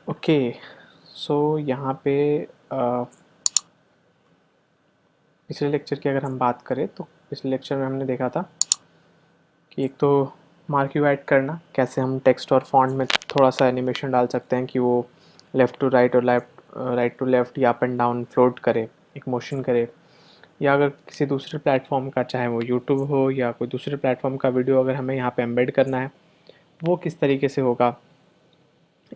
Okay. सो यहाँ पे अ, पिछले लेक्चर की अगर हम बात करें तो पिछले लेक्चर में हमने देखा था कि एक तो मार्क्यू ऐड करना, कैसे हम टेक्स्ट और फॉन्ट में थोड़ा सा एनिमेशन डाल सकते हैं कि वो लेफ़्ट टू राइट और राइट टू लेफ़्ट या अप एंड डाउन फ्लोट करे, एक मोशन करे। या अगर किसी दूसरे प्लेटफॉर्म का, चाहे वो यूट्यूब हो या कोई दूसरे प्लेटफॉर्म का वीडियो अगर हमें यहाँ पे एम्बेड करना है, वो किस तरीके से होगा।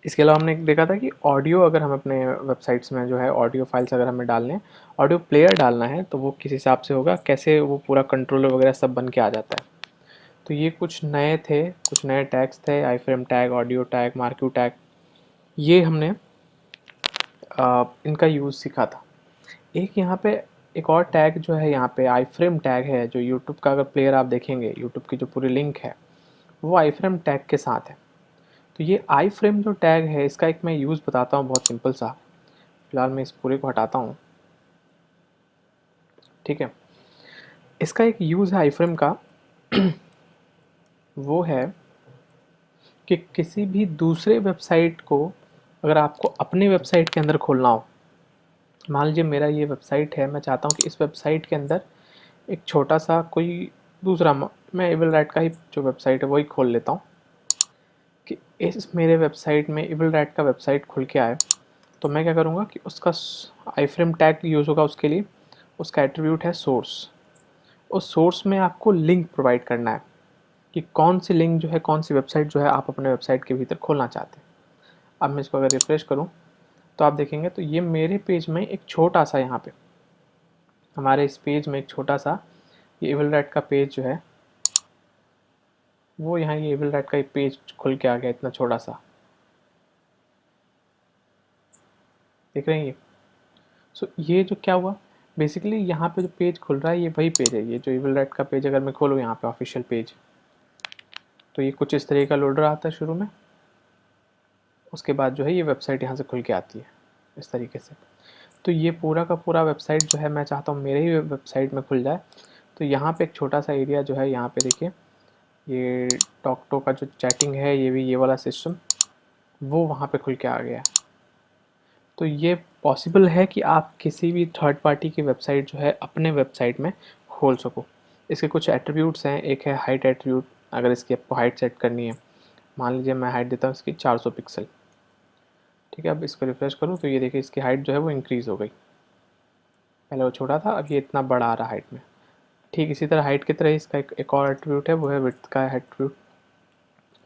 इसके अलावा हमने देखा था कि ऑडियो अगर हम अपने वेबसाइट्स में जो है ऑडियो फाइल्स अगर हमें डालने हैं, ऑडियो प्लेयर डालना है, तो वो किस हिसाब से होगा, कैसे वो पूरा कंट्रोलर वगैरह सब बन के आ जाता है। तो ये कुछ नए थे, कुछ नए टैग्स थे, iframe tag, audio tag, marquee tag. ये हमने इनका यूज़ सीखा था। एक यहाँ पे एक और टैग जो है, यहाँ पे आई फ्रेम टैग है, जो यूट्यूब का अगर प्लेयर आप देखेंगे, यूट्यूब की जो पूरी लिंक है वो आई फ्रेम टैग के साथ है। तो ये आई फ्रेम जो टैग है, इसका एक मैं यूज़ बताता हूँ, बहुत सिंपल सा। फिलहाल मैं इस पूरे को हटाता हूँ, ठीक है। इसका एक यूज़ है आई फ्रेम का, वो है कि किसी भी दूसरे वेबसाइट को अगर आपको अपने वेबसाइट के अंदर खोलना हो, मान लीजिए मेरा ये वेबसाइट है, मैं चाहता हूँ कि इस वेबसाइट के अंदर एक छोटा सा कोई दूसरा मैं एबल राइट का ही जो वेबसाइट है वही खोल लेता हूँ, कि इस मेरे वेबसाइट में एबल राइट का वेबसाइट खुल के आए, तो मैं क्या करूँगा कि उसका आई फ्रेम टैग यूज़ होगा उसके लिए। उसका एट्रीब्यूट है सोर्स। उस सोर्स में आपको लिंक प्रोवाइड करना है कि कौन सी लिंक जो है, कौन सी वेबसाइट जो है आप अपने वेबसाइट के भीतर खोलना चाहते हैं। अब मैं इसको अगर रिफ्रेश करूँ तो आप देखेंगे तो ये मेरे पेज में एक छोटा सा, यहाँ पे हमारे इस पेज में एक छोटा सा ये एबल राइट का पेज जो है, वो यहाँ ये एबल राइट का एक पेज खुल के आ गया, इतना छोटा सा, देख रहे हैं ये। सो ये जो क्या हुआ, बेसिकली यहाँ पे जो पेज खुल रहा है ये वही पेज है, ये जो एबल राइट का पेज अगर मैं खोलूँ यहाँ पे ऑफिशियल पेज, तो ये कुछ इस तरीके का लोडर आता है शुरू में। उसके बाद जो है ये वेबसाइट यहाँ से खुल के आती है इस तरीके से। तो ये पूरा का पूरा वेबसाइट जो है मैं चाहता हूँ मेरे ही वेबसाइट में खुल जाए। तो यहाँ पे एक छोटा सा एरिया जो है, यहाँ पे देखिए ये टॉक टो का जो चैटिंग है, ये भी ये वाला सिस्टम वो वहाँ पे खुल के आ गया। तो ये पॉसिबल है कि आप किसी भी थर्ड पार्टी की वेबसाइट जो है अपने वेबसाइट में खोल सको। इसके कुछ एट्रीब्यूट्स हैं, एक है हाइट एट्रीब्यूट। अगर इसकी आपको हाइट सेट करनी है, मान लीजिए मैं हाइट देता हूँ इसकी 400 पिक्सल, ठीक है। अब इसको रिफ्रेश करूँ तो ये देखिए इसकी हाइट जो है वो इंक्रीज़ हो गई। पहले वो छोटा था, अब ये इतना बड़ा आ रहा हाइट में। ठीक इसी तरह हाइट की तरह इसका एक और एट्रीब्यूट है, वो है विड्थ का एट्रीब्यूट।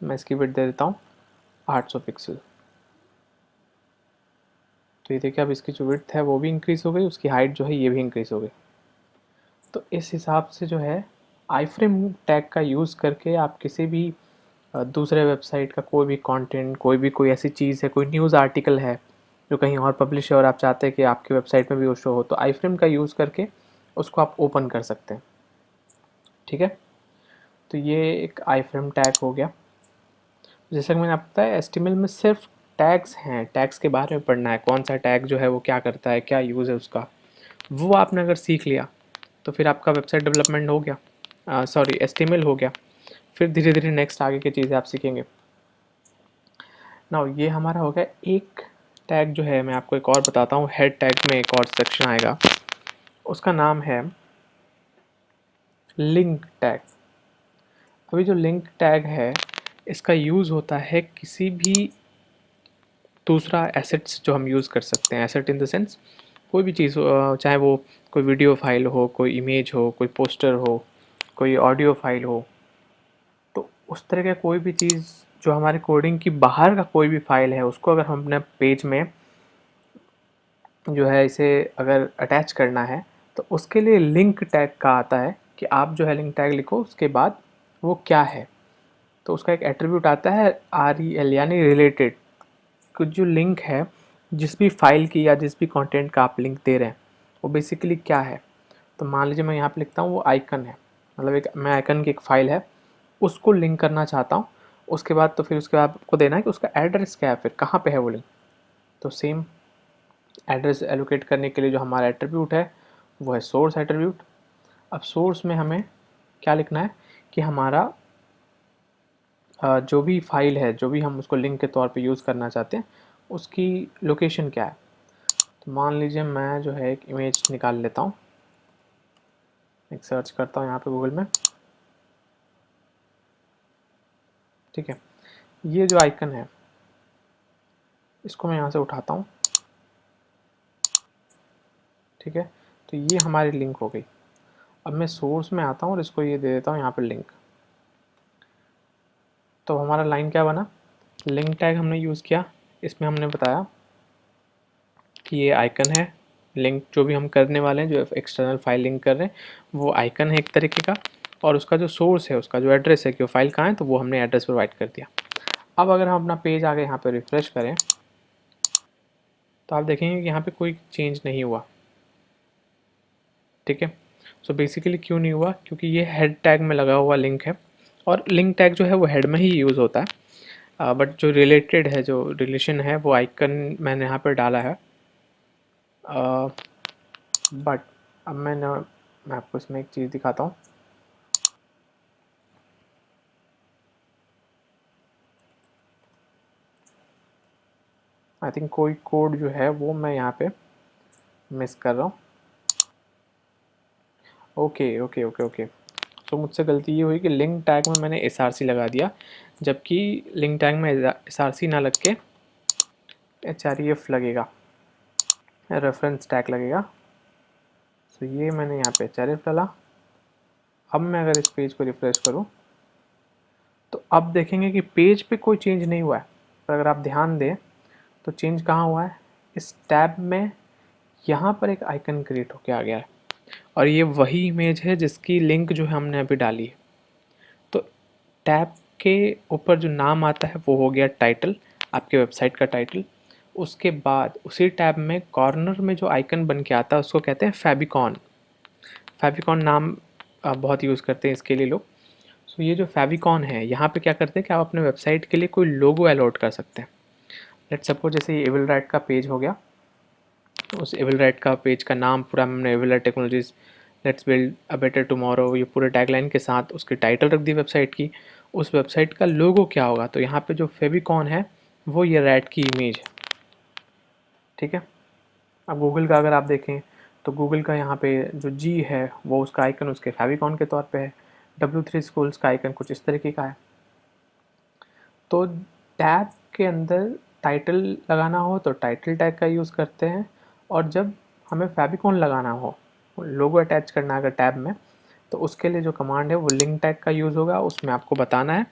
मैं इसकी विड्थ दे देता हूँ 800 पिक्सल। तो ये देखिए अब इसकी जो विड्थ है वो भी इंक्रीज़ हो गई, उसकी हाइट जो है ये भी इंक्रीज़ हो गई। तो इस हिसाब से जो है आई फ्रेम टैग का यूज़ करके आप किसी भी दूसरे वेबसाइट का कोई भी कंटेंट, कोई ऐसी चीज़ है, कोई न्यूज़ आर्टिकल है जो कहीं और पब्लिश है और आप चाहते हैं कि आपकी वेबसाइट में भी वो शो हो, तो आई फ्रेम का यूज़ करके उसको आप ओपन कर सकते हैं, ठीक है। तो ये एक आई फ्रेम टैग हो गया। जैसा कि मैंने आपको बताया, एचटीएमएल में सिर्फ टैग्स हैं, टैग्स के बारे में पढ़ना है, कौन सा टैग जो है वो क्या करता है, क्या यूज़ है उसका, वो आपने अगर सीख लिया तो फिर आपका वेबसाइट डेवलपमेंट हो गया, सॉरी एचटीएमएल हो गया। फिर धीरे धीरे नेक्स्ट आगे की चीज़ें आप सीखेंगे। नाउ ये हमारा हो गया एक टैग जो है। मैं आपको एक और बताता हूँ, हेड टैग में एक और सेक्शन आएगा, उसका नाम है लिंक टैग। अभी जो लिंक टैग है इसका यूज़ होता है किसी भी दूसरा एसेट्स जो हम यूज़ कर सकते हैं, एसेट इन द सेंस कोई भी चीज़, चाहे वो कोई वीडियो फाइल हो, कोई इमेज हो, कोई पोस्टर हो, कोई ऑडियो फाइल हो, तो उस तरह का कोई भी चीज़ जो हमारे कोडिंग की बाहर का कोई भी फाइल है, उसको अगर हम अपने पेज में जो है इसे अगर अटैच करना है, तो उसके लिए लिंक टैग का आता है कि आप जो है लिंक टैग लिखो, उसके बाद वो क्या है, तो उसका एक एट्रीब्यूट आता है REL यानी रिलेटेड। कुछ जो लिंक है, जिस भी फाइल की या जिस भी कंटेंट का आप लिंक दे रहे हैं वो बेसिकली क्या है। तो मान लीजिए मैं यहाँ पे लिखता हूँ वो आइकन है, मतलब एक मैं आइकन की एक फ़ाइल है उसको लिंक करना चाहता हूँ। उसके बाद तो फिर उसके बाद आपको देना है कि उसका एड्रेस क्या है, फिर कहाँ पे है वो लिंक। तो सेम एड्रेस एलोकेट करने के लिए जो हमारा एट्रीब्यूट है वो है सोर्स एट्रीब्यूट। अब सोर्स में हमें क्या लिखना है कि हमारा जो भी फाइल है, जो भी हम उसको लिंक के तौर पे यूज़ करना चाहते हैं, उसकी लोकेशन क्या है। तो मान लीजिए मैं जो है एक इमेज निकाल लेता हूँ, एक सर्च करता हूँ यहाँ पे गूगल में। ठीक है, ये जो आइकन है इसको मैं यहाँ से उठाता हूँ। ठीक है, तो ये हमारी लिंक हो गई। अब मैं सोर्स में आता हूँ और इसको ये दे देता हूँ यहाँ पे लिंक। तो हमारा लाइन क्या बना, लिंक टैग हमने यूज़ किया। इसमें हमने बताया कि ये आइकन है, लिंक जो भी हम करने वाले हैं, जो एक्सटर्नल फाइल लिंक कर रहे हैं वो आइकन है एक तरीके का, और उसका जो सोर्स है, उसका जो एड्रेस है कि वो फाइल कहाँ है, तो वो हमने एड्रेस प्रोवाइड कर दिया। अब अगर हम अपना पेज आगे यहाँ पे रिफ्रेश करें तो आप देखेंगे कि यहाँ पे कोई चेंज नहीं हुआ। ठीक है, सो बेसिकली क्यों नहीं हुआ, क्योंकि ये हेड टैग में लगा हुआ लिंक है, और लिंक टैग जो है वो हेड में ही यूज़ होता है। बट जो रिलेटेड है, जो रिलेशन है, वो आइकन मैंने यहाँ पर डाला है। बट अब मैं आपको इसमें एक चीज़ दिखाता हूँ। आई थिंक कोई कोड जो है वो मैं यहाँ पे मिस कर रहा हूँ। ओके ओके ओके ओके, तो मुझसे गलती ये हुई कि लिंक टैग में मैंने SRC लगा दिया, जबकि लिंक टैग में SRC ना लग के HREF लगेगा, रेफरेंस टैग लगेगा। तो ये मैंने यहाँ पे HREF डाला। अब मैं अगर इस पेज को रिफ्रेश करूँ तो अब देखेंगे कि पेज पे कोई चेंज नहीं हुआ है, पर अगर आप ध्यान दें तो चेंज कहाँ हुआ है, इस टैब में यहाँ पर एक आइकन क्रिएट होके आ गया है, और ये वही इमेज है जिसकी लिंक जो है हमने अभी डाली है। तो टैब के ऊपर जो नाम आता है वो हो गया टाइटल, आपके वेबसाइट का टाइटल। उसके बाद उसी टैब में कॉर्नर में जो आइकन बन के आता है उसको कहते हैं फेविकॉन। फेविकॉन नाम बहुत यूज़ करते हैं इसके लिए लोग। सो ये जो फेविकॉन है, यहाँ पे क्या करते हैं कि आप अपने वेबसाइट के लिए कोई लोगो अलॉट कर सकते हैं। लेट्स सपोज जैसे ये एविल राइट का पेज हो गया, उस एविल राइट का पेज का नाम पूरा हमने evil right technologies let's build a better tomorrow, ये पूरे टैगलाइन के साथ उसकी टाइटल रख दी वेबसाइट की। उस वेबसाइट का लोगो क्या होगा, तो यहाँ पे जो फेविकॉन है वो ये रैट की इमेज है। ठीक है, अब गूगल का अगर आप देखें तो गूगल का यहाँ पे जो जी है वो उसका आइकन उसके फेविकॉन के तौर पे है। W3 स्कूल्स का आइकन कुछ इस तरीके का है। तो टैब के अंदर टाइटल लगाना हो तो टाइटल टैग का यूज़ करते हैं, और जब हमें फेविकॉन लगाना हो, लोगो अटैच करना है अगर टैब में, तो उसके लिए जो कमांड है वो लिंक टैग का यूज़ होगा। उसमें आपको बताना है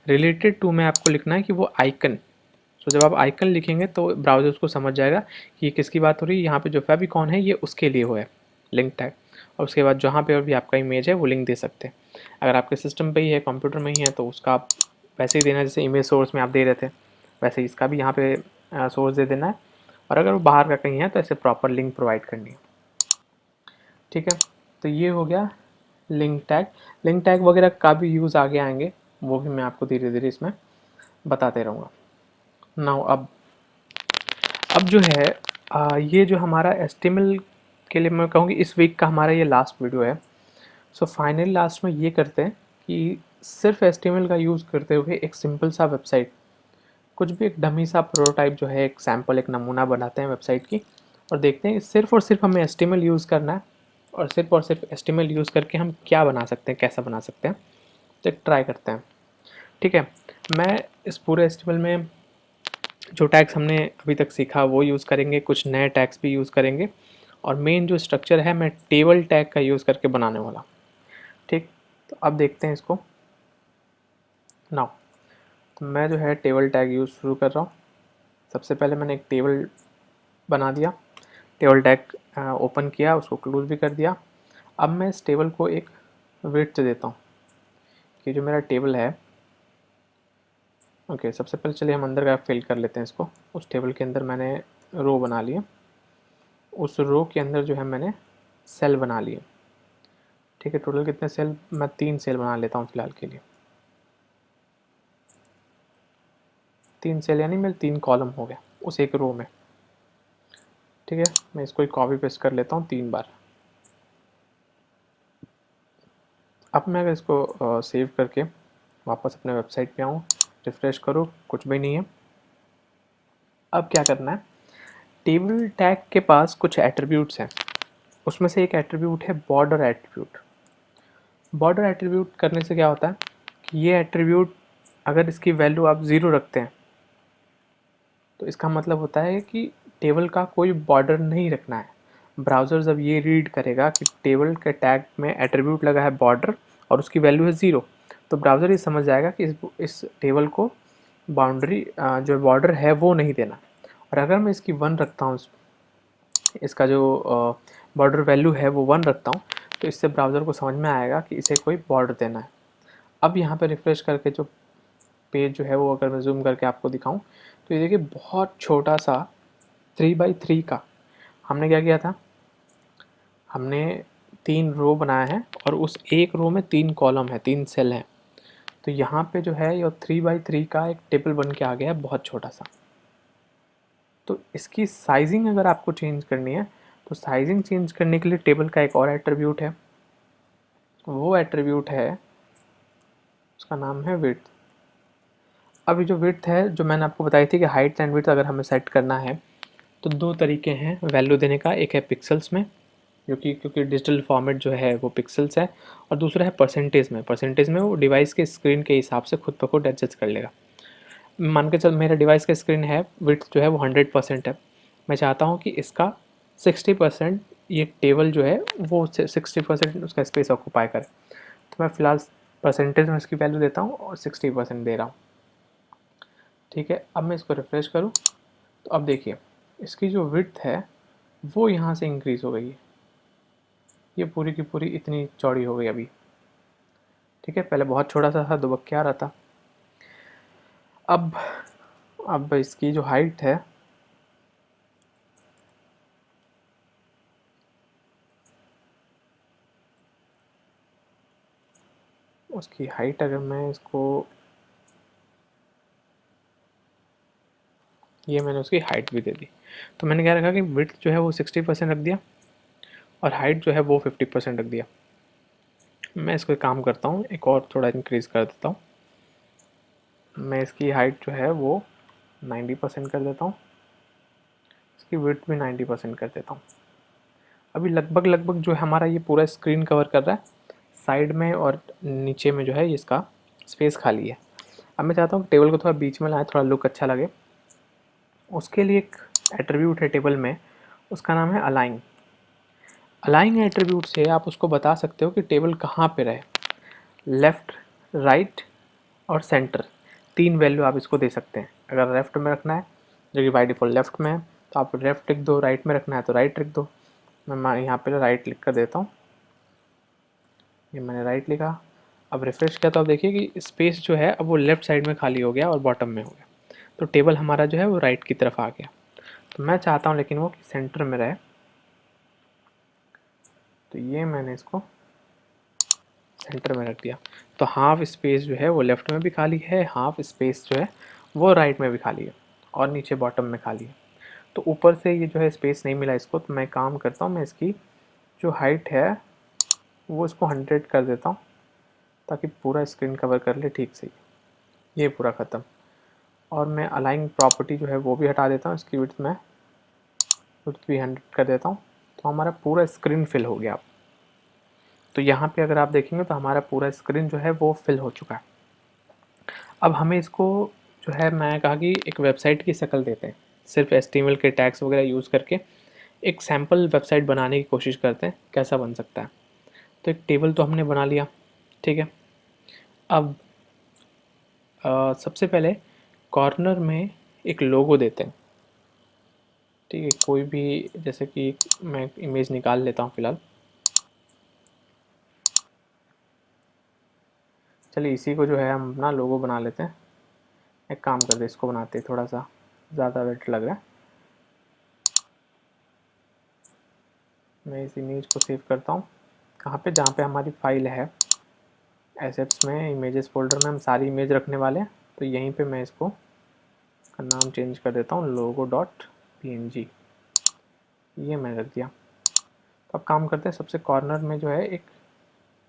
रिलेटेड टू में आपको लिखना है कि वो आइकन। तो जब आप आइकन लिखेंगे तो ब्राउज़र उसको समझ जाएगा कि ये किसकी बात हो रही है, यहाँ पे जो फेविकॉन है ये उसके लिए हो है लिंक टैग। और उसके बाद जहाँ पे भी आपका इमेज है वो लिंक दे सकते हैं। अगर आपके सिस्टम पे ही है, कंप्यूटर में ही है, तो उसका आप वैसे ही देना जैसे इमेज सोर्स में आप दे रहे थे, वैसे इसका भी यहाँ पे सोर्स दे देना है। और अगर वो बाहर का कहीं है तो ऐसे प्रॉपर लिंक प्रोवाइड करनी है। ठीक है, तो ये हो गया लिंक टैग। लिंक टैग वगैरह का भी यूज़ आगे आएंगे, वो भी मैं आपको धीरे धीरे इसमें बताते रहूँगा। नाउ अब जो है ये जो हमारा HTML के लिए मैं कहूँगी इस वीक का हमारा ये लास्ट वीडियो है। सो फाइनली लास्ट में ये करते हैं कि सिर्फ HTML का यूज़ करते हुए एक सिंपल सा वेबसाइट, कुछ भी एक डमी सा प्रोटोटाइप जो है, एक सैम्पल, एक नमूना बनाते हैं वेबसाइट की, और देखते हैं कि सिर्फ और सिर्फ हमें HTML यूज़ करना है, और सिर्फ HTML यूज़ करके हम क्या बना सकते हैं, कैसा बना सकते हैं। तो एक ट्राई करते हैं। ठीक है, मैं इस पूरे HTML में जो टैग्स हमने अभी तक सीखा वो यूज़ करेंगे, कुछ नए टैग्स भी यूज़ करेंगे, और मेन जो स्ट्रक्चर है मैं टेबल टैग का यूज़ करके बनाने वाला। ठीक, तो अब देखते हैं इसको। नाउ तो मैं जो है टेबल टैग यूज़ शुरू कर रहा हूँ। सबसे पहले मैंने एक टेबल बना दिया, टेबल टैग ओपन किया, उसको क्लोज भी कर दिया। अब मैं इस टेबल को एक विड्थ देता हूँ कि जो मेरा टेबल है, ओके, सबसे पहले चलिए हम अंदर का फिल कर लेते हैं इसको। उस टेबल के अंदर मैंने रो बना लिए, उस रो के अंदर जो है मैंने सेल बना लिए। ठीक है, टोटल कितने सेल, मैं 3 सेल बना लेता हूँ फिलहाल के लिए। 3 सेल यानी मेरे 3 कॉलम हो गए उस एक रो में। ठीक है, मैं इसको कॉपी पेस्ट कर लेता हूँ 3 बार। अब मैं अगर इसको सेव करके वापस अपने वेबसाइट पे आऊँ, रिफ़्रेश करूँ, कुछ भी नहीं है। अब क्या करना है, टेबल टैग के पास कुछ एट्रीब्यूट्स हैं, उसमें से एक एट्रीब्यूट है बॉर्डर एट्रीब्यूट। बॉर्डर एट्रीब्यूट करने से क्या होता है कि ये एट्रीब्यूट अगर इसकी वैल्यू आप 0 रखते हैं तो इसका मतलब होता है कि टेबल का कोई बॉर्डर नहीं रखना है। ब्राउज़र जब ये रीड करेगा कि टेबल के टैग में एट्रीब्यूट लगा है बॉर्डर और उसकी वैल्यू है 0, तो ब्राउज़र ये समझ जाएगा कि इस टेबल को बाउंड्री जो बॉर्डर है वो नहीं देना। और अगर मैं इसकी 1 रखता हूँ, इसका जो बॉर्डर वैल्यू है वो 1 रखता हूँ, तो इससे ब्राउज़र को समझ में आएगा कि इसे कोई बॉर्डर देना है। अब यहाँ पे रिफ्रेश करके जो पेज जो है वो अगर मैं जूम करके आपको दिखाऊं तो ये देखिए बहुत छोटा सा 3x3 का हमने क्या किया था, हमने 3 रो बनाया है और उस एक रो में 3 कॉलम है, 3 सेल हैं। तो यहाँ पे जो है ये 3x3 का एक टेबल बन के आ गया है बहुत छोटा सा। तो इसकी साइजिंग अगर आपको चेंज करनी है तो साइजिंग चेंज करने के लिए टेबल का एक और एट्रीब्यूट है, वो एट्रीब्यूट है, उसका नाम है विड्थ। अभी जो विड्थ है जो मैंने आपको बताई थी कि हाइट एंड विड्थ अगर हमें सेट करना है तो 2 तरीके हैं वैल्यू देने का, एक है पिक्सल्स में, क्योंकि डिजिटल फॉर्मेट जो है वो पिक्सल्स है, और दूसरा है परसेंटेज में। परसेंटेज में वो डिवाइस के स्क्रीन के हिसाब से खुद ब खुद एडजस्ट कर लेगा। मान के चल मेरा डिवाइस का स्क्रीन है, विड्थ जो है वो 100% है, मैं चाहता हूँ कि इसका 60% ये टेबल जो है वो 60% उसका स्पेस ऑक्यूपाई करे, तो मैं फ़िलहाल परसेंटेज में इसकी वैल्यू देता हूँ और 60% दे रहा हूँ। ठीक है, अब मैं इसको रिफ्रेश करूँ तो अब देखिए इसकी जो विड्थ है वो यहाँ से इंक्रीज़ हो गई है, ये पूरी की पूरी इतनी चौड़ी हो गई अभी। ठीक है, पहले बहुत छोटा सा था, दुबक्के आ रहा था। अब इसकी जो हाइट है, उसकी हाइट अगर मैं इसको, ये मैंने उसकी हाइट भी दे दी। तो मैंने क्या रखा कि विड्थ जो है वो 60% रख दिया और हाइट जो है वो 50% रख दिया। मैं इसको एक काम करता हूँ, एक और थोड़ा इंक्रीज़ कर देता हूँ। मैं इसकी हाइट जो है वो 90% कर देता हूँ, इसकी विड्थ भी 90% कर देता हूँ। अभी लगभग लगभग जो है हमारा ये पूरा स्क्रीन कवर कर रहा है, साइड में और नीचे में जो है इसका स्पेस खाली है। अब मैं चाहता हूँ कि टेबल को थोड़ा बीच में लाएं, थोड़ा लुक अच्छा लगे। उसके लिए एक एट्रीब्यूट है टेबल में, उसका नाम है अलाइन। अलाइन एट्रीब्यूट से आप उसको बता सकते हो कि टेबल कहाँ पे रहे, लेफ़्ट, राइट और सेंटर, 3 वैल्यू आप इसको दे सकते हैं। अगर लेफ़्ट में रखना है जो कि बाय डिफ़ॉल्ट लेफ़्ट में है तो आप लेफ़्ट लिख दो, राइट में रखना है तो राइट लिख दो। मैं यहाँ पे राइट लिख कर देता हूँ, ये मैंने राइट लिखा। अब रिफ्रेश किया तो आप देखिए कि स्पेस जो है अब वो लेफ़्ट साइड में खाली हो गया और बॉटम में हो गया, तो टेबल हमारा जो है वो राइट की तरफ आ गया। तो मैं चाहता हूँ लेकिन वो सेंटर में रहे, तो ये मैंने इसको सेंटर में रख दिया। तो हाफ स्पेस जो है वो लेफ़्ट में भी खाली है, हाफ स्पेस जो है वो राइट में भी खाली है और नीचे बॉटम में खाली है। तो ऊपर से ये जो है स्पेस नहीं मिला इसको, तो मैं काम करता हूँ, मैं इसकी जो हाइट है वो इसको 100 कर देता हूँ ताकि पूरा स्क्रीन कवर कर ले ठीक से। ये पूरा ख़त्म। और मैं अलाइन प्रॉपर्टी जो है वो भी हटा देता हूँ, इसकी विड्थ में विड्थ भी 100 कर देता हूँ, तो हमारा पूरा स्क्रीन फिल हो गया। तो यहाँ पे अगर आप देखेंगे तो हमारा पूरा स्क्रीन जो है वो फिल हो चुका है। अब हमें इसको जो है, मैं कहा कि एक वेबसाइट की शक्ल देते हैं, सिर्फ HTML के टैग्स वगैरह यूज़ करके एक सैम्पल वेबसाइट बनाने की कोशिश करते हैं, कैसा बन सकता है। तो एक टेबल तो हमने बना लिया, ठीक है। अब सबसे पहले कॉर्नर में एक लोगो देते हैं, ठीक है। कोई भी, जैसे कि मैं इमेज निकाल लेता हूँ फ़िलहाल, चलिए इसी को जो है हम अपना लोगो बना लेते हैं। एक काम करते हैं, इसको बनाते हैं, थोड़ा सा ज़्यादा बेटर लग रहा है। मैं इस इमेज को सेव करता हूँ कहाँ पे, जहाँ पे हमारी फाइल है एसेट्स में, इमेजेस फोल्डर में हम सारी इमेज रखने वाले हैं। तो यहीं पे मैं इसको का नाम चेंज कर देता हूँ logo.png, ये मैंने रख दिया। तो अब काम करते हैं, सबसे कॉर्नर में जो है एक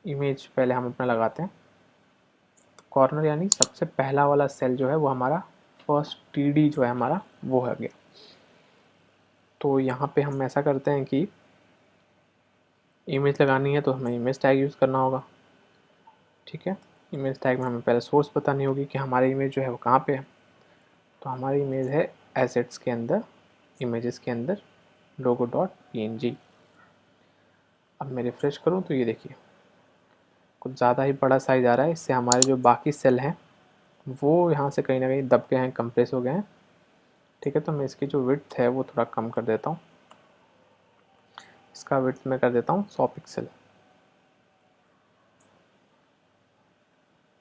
इमेज पहले हम अपना लगाते हैं। तो कॉर्नर यानी सबसे पहला वाला सेल जो है वो हमारा फर्स्ट TD जो है हमारा वो हो गया। तो यहाँ पे हम ऐसा करते हैं कि इमेज लगानी है तो हमें इमेज टैग यूज़ करना होगा। ठीक है, इमेज टैग में हमें पहले सोर्स बतानी होगी कि हमारी इमेज जो है वो कहाँ पे है। तो हमारी इमेज है एसेट्स के अंदर, इमेजेस के अंदर logo.png। अब मैं रिफ़्रेश करूँ तो ये देखिए कुछ ज़्यादा ही बड़ा साइज़ आ रहा है। इससे हमारे जो बाकी सेल हैं वो यहाँ से कहीं ना कहीं दब गए हैं, कंप्रेस हो गए हैं। ठीक है, तो मैं इसकी जो विड्थ है वो थोड़ा कम कर देता हूँ। इसका विड्थ मैं कर देता हूँ 100 पिक्सल।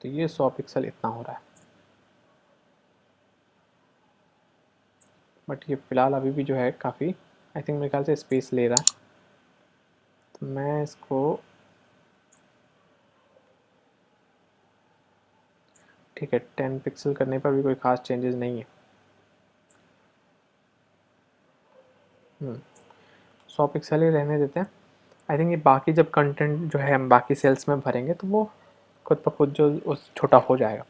तो ये 100 पिक्सल इतना हो रहा है। बट ये फ़िलहाल अभी भी जो है काफ़ी, आई थिंक मेरे ख्याल से स्पेस ले रहा है। तो मैं इसको, ठीक है, 10 पिक्सल करने पर भी कोई ख़ास चेंजेस नहीं है। 100 पिक्सल ही रहने देते हैं। आई थिंक ये बाकी जब कंटेंट जो है हम बाकी सेल्स में भरेंगे तो वो खुद ब खुद जो उस छोटा हो जाएगा।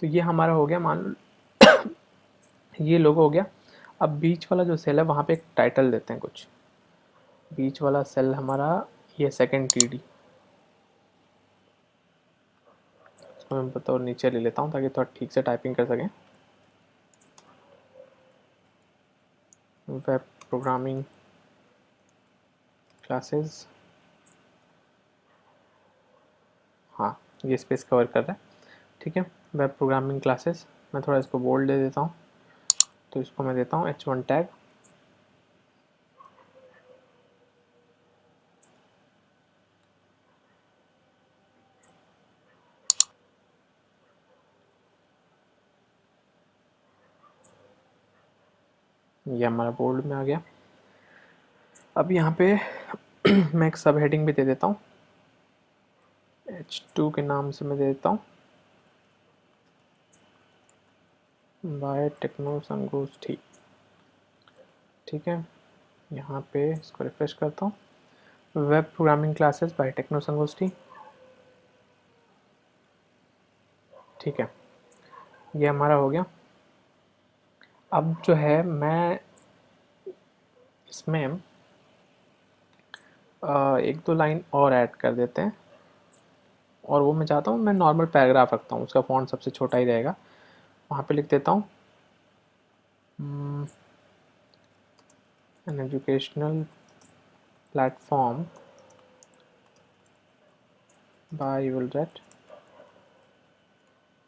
तो ये हमारा हो गया, मान ये लोगो हो गया। अब बीच वाला जो सेल है वहाँ पे एक टाइटल देते हैं कुछ। बीच वाला सेल हमारा ये सेकंड टीडी, इसको मैं बतौर नीचे ले लेता हूँ ताकि थोड़ा ठीक से टाइपिंग कर सकें। वेब प्रोग्रामिंग क्लासेस, हाँ ये स्पेस कवर कर रहा है। ठीक है, वेब प्रोग्रामिंग क्लासेस, मैं थोड़ा इसको बोल्ड दे देता हूँ। तो इसको मैं देता हूँ h1 टैग। ये हमारा बोल्ड में आ गया। अब यहाँ पे मैं एक सब हेडिंग भी दे देता हूँ, h2 के नाम से मैं दे देता हूँ बाय टेक्नो संगोष्ठी। ठीक है, यहाँ पे इसको रिफ्रेश करता हूँ, web programming classes by techno Sangoshthi. ठीक है, ये हमारा हो गया। अब जो है मैं इसमें एक दो लाइन और ऐड कर देते हैं, और वो मैं चाहता हूँ मैं नॉर्मल पैराग्राफ रखता हूँ, उसका फॉन्ट सबसे छोटा ही रहेगा। वहाँ पे लिख देता हूँ एन एजुकेशनल प्लेटफॉर्म बाय विलरेट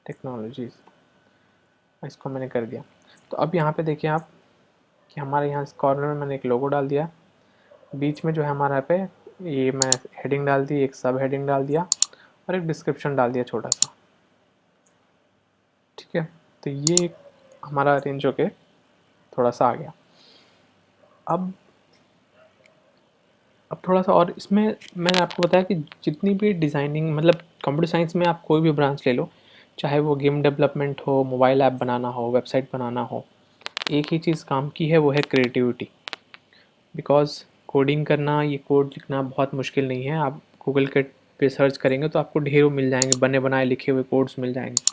टेक्नोलॉजीज़। इसको मैंने कर दिया। तो अब यहाँ पे देखिए आप कि हमारे यहाँ इस कॉर्नर में मैंने एक लोगो डाल दिया, बीच में जो है हमारा पे ये मैं हेडिंग डाल दी, एक सब हेडिंग डाल दिया और एक डिस्क्रिप्शन डाल दिया छोटा सा। ठीक है, तो ये हमारा अरेंज होके थोड़ा सा आ गया। अब थोड़ा सा और इसमें मैंने आपको बताया कि जितनी भी डिज़ाइनिंग, मतलब कंप्यूटर साइंस में आप कोई भी ब्रांच ले लो, चाहे वो गेम डेवलपमेंट हो, मोबाइल ऐप बनाना हो, वेबसाइट बनाना हो, एक ही चीज़ काम की है, वो है क्रिएटिविटी। बिकॉज़ कोडिंग करना, ये कोड लिखना बहुत मुश्किल नहीं है। आप गूगल के पे सर्च करेंगे तो आपको ढेरों मिल जाएंगे, बने बनाए लिखे हुए कोड्स मिल जाएंगे।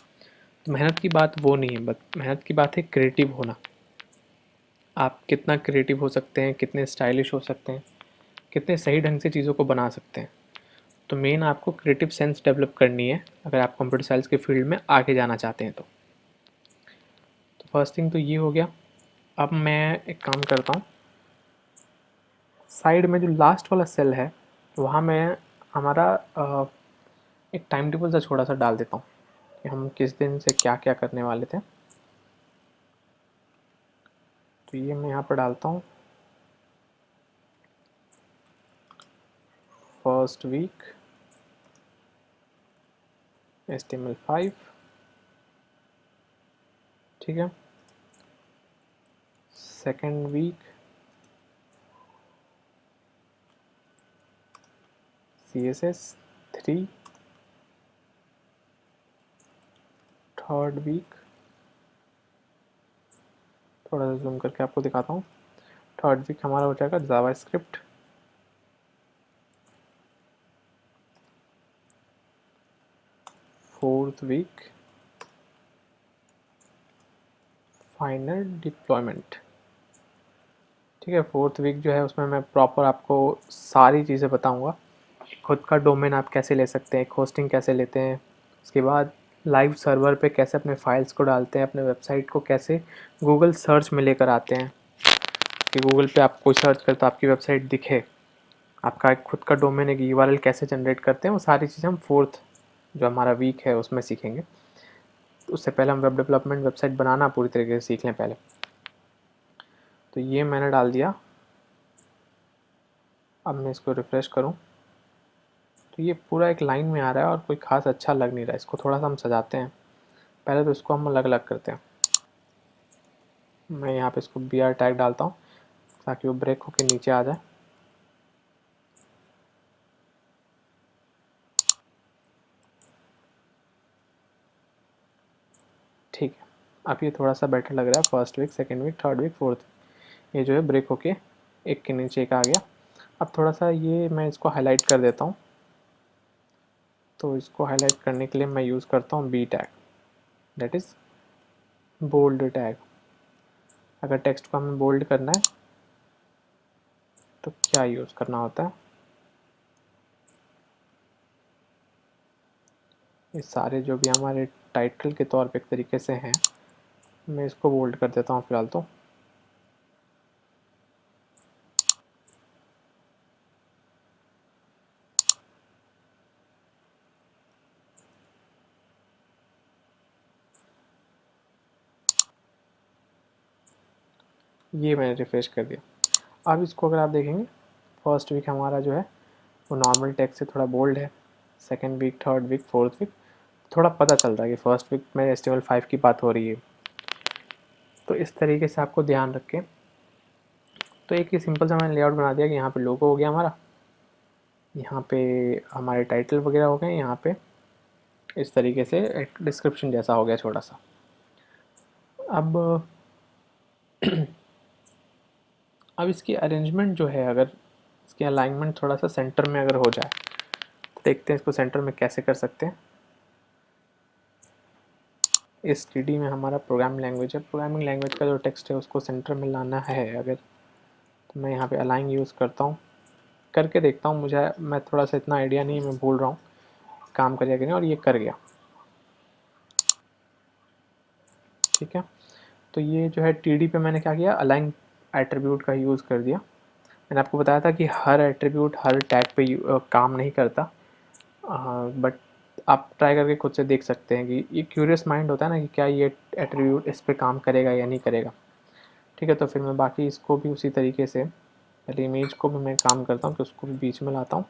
तो मेहनत की बात वो नहीं है, बट मेहनत की बात है क्रिएटिव होना। आप कितना क्रिएटिव हो सकते हैं, कितने स्टाइलिश हो सकते हैं, कितने सही ढंग से चीज़ों को बना सकते हैं। तो मेन आपको क्रिएटिव सेंस डेवलप करनी है अगर आप कंप्यूटर साइंस के फील्ड में आगे जाना चाहते हैं। तो फर्स्ट थिंग तो ये हो गया। अब मैं एक काम करता हूँ, साइड में जो लास्ट वाला सेल है वहाँ मैं हमारा एक टाइम टेबल सा छोटा सा डाल देता हूँ कि हम किस दिन से क्या क्या करने वाले थे। तो ये मैं यहाँ पर डालता हूँ फर्स्ट वीक HTML5। ठीक है, second week CSS3, third week, थोड़ा सा जूम करके आपको दिखाता हूँ, थर्ड वीक हमारा हो जाएगा JavaScript. Fourth week final deployment. ठीक है, 4th वीक जो है उसमें मैं प्रॉपर आपको सारी चीज़ें बताऊंगा। खुद का डोमेन आप कैसे ले सकते हैं, एक होस्टिंग कैसे लेते हैं, उसके बाद लाइव सर्वर पे कैसे अपने फाइल्स को डालते हैं, अपने वेबसाइट को कैसे गूगल सर्च में लेकर आते हैं कि गूगल पे आप कोई सर्च करते तो आपकी वेबसाइट दिखे, आपका एक खुद का डोमेन एक यूआरएल कैसे जनरेट करते हैं, वो सारी चीज़ें हम 4th जो हमारा वीक है उसमें सीखेंगे। तो उससे पहले हम वेब डेवलपमेंट वेबसाइट बनाना पूरी तरीके से सीख लें पहले। तो ये मैंने डाल दिया। अब मैं इसको रिफ़्रेश करूँ तो ये पूरा एक लाइन में आ रहा है और कोई ख़ास अच्छा लग नहीं रहा है। इसको थोड़ा सा हम सजाते हैं। पहले तो इसको हम अलग अलग करते हैं। मैं यहाँ पे इसको br टैग डालता हूँ ताकि वो ब्रेक होकर नीचे आ जाए। ठीक है, अब ये थोड़ा सा बेटर लग रहा है। First week, second week, third week, fourth, ये जो है ब्रेक होके एक के नीचे एक आ गया। अब थोड़ा सा ये मैं इसको हाईलाइट कर देता हूँ। तो इसको हाईलाइट करने के लिए मैं यूज़ करता हूँ B tag, that is bold tag. अगर टेक्स्ट को हमें बोल्ड करना है तो क्या यूज़ करना होता है, ये सारे जो भी हमारे टाइटल के तौर पे एक तरीके से हैं, मैं इसको बोल्ड कर देता हूँ फ़िलहाल। तो ये मैंने रिफ्रेश कर दिया। अब इसको अगर आप देखेंगे, फर्स्ट वीक हमारा जो है वो नॉर्मल टेक्स्ट से थोड़ा बोल्ड है। Second week, third week, fourth week थोड़ा पता चल रहा है कि फर्स्ट वीक में HTML5 की बात हो रही है। तो इस तरीके से आपको ध्यान रखें। तो एक ही सिंपल सा मैंने लेआउट बना दिया कि यहाँ पे लोगो हो गया हमारा, यहाँ पे हमारे टाइटल वगैरह हो गए, यहाँ पे इस तरीके से एक डिस्क्रिप्शन जैसा हो गया छोटा सा। अब अब इसकी अरेंजमेंट जो है, अगर इसकी अलाइनमेंट थोड़ा सा सेंटर में अगर हो जाए तो देखते हैं इसको सेंटर में कैसे कर सकते हैं। इस TD में हमारा प्रोग्रामिंग लैंग्वेज है, प्रोग्रामिंग लैंग्वेज का जो टेक्स्ट है उसको सेंटर में लाना है अगर, तो मैं यहाँ पे अलाइन यूज़ करता हूँ, करके देखता हूँ। मुझे मैं थोड़ा सा इतना आइडिया नहीं है, मैं भूल रहा हूँ काम करेगा कि नहीं, और ये कर गया। ठीक है, तो ये जो है TD पे मैंने क्या किया, अलाइन एट्रीब्यूट का यूज़ कर दिया। मैंने आपको बताया था कि हर एट्रीब्यूट हर टैग पे काम नहीं करता, बट आप ट्राई करके खुद से देख सकते हैं कि ये क्यूरियस माइंड होता है ना कि क्या ये एट्रीब्यूट इस पे काम करेगा या नहीं करेगा। ठीक है, तो फिर मैं बाकी इसको भी उसी तरीके से पहले इमेज को भी मैं काम करता हूँ कि उसको भी बीच में लाता हूँ,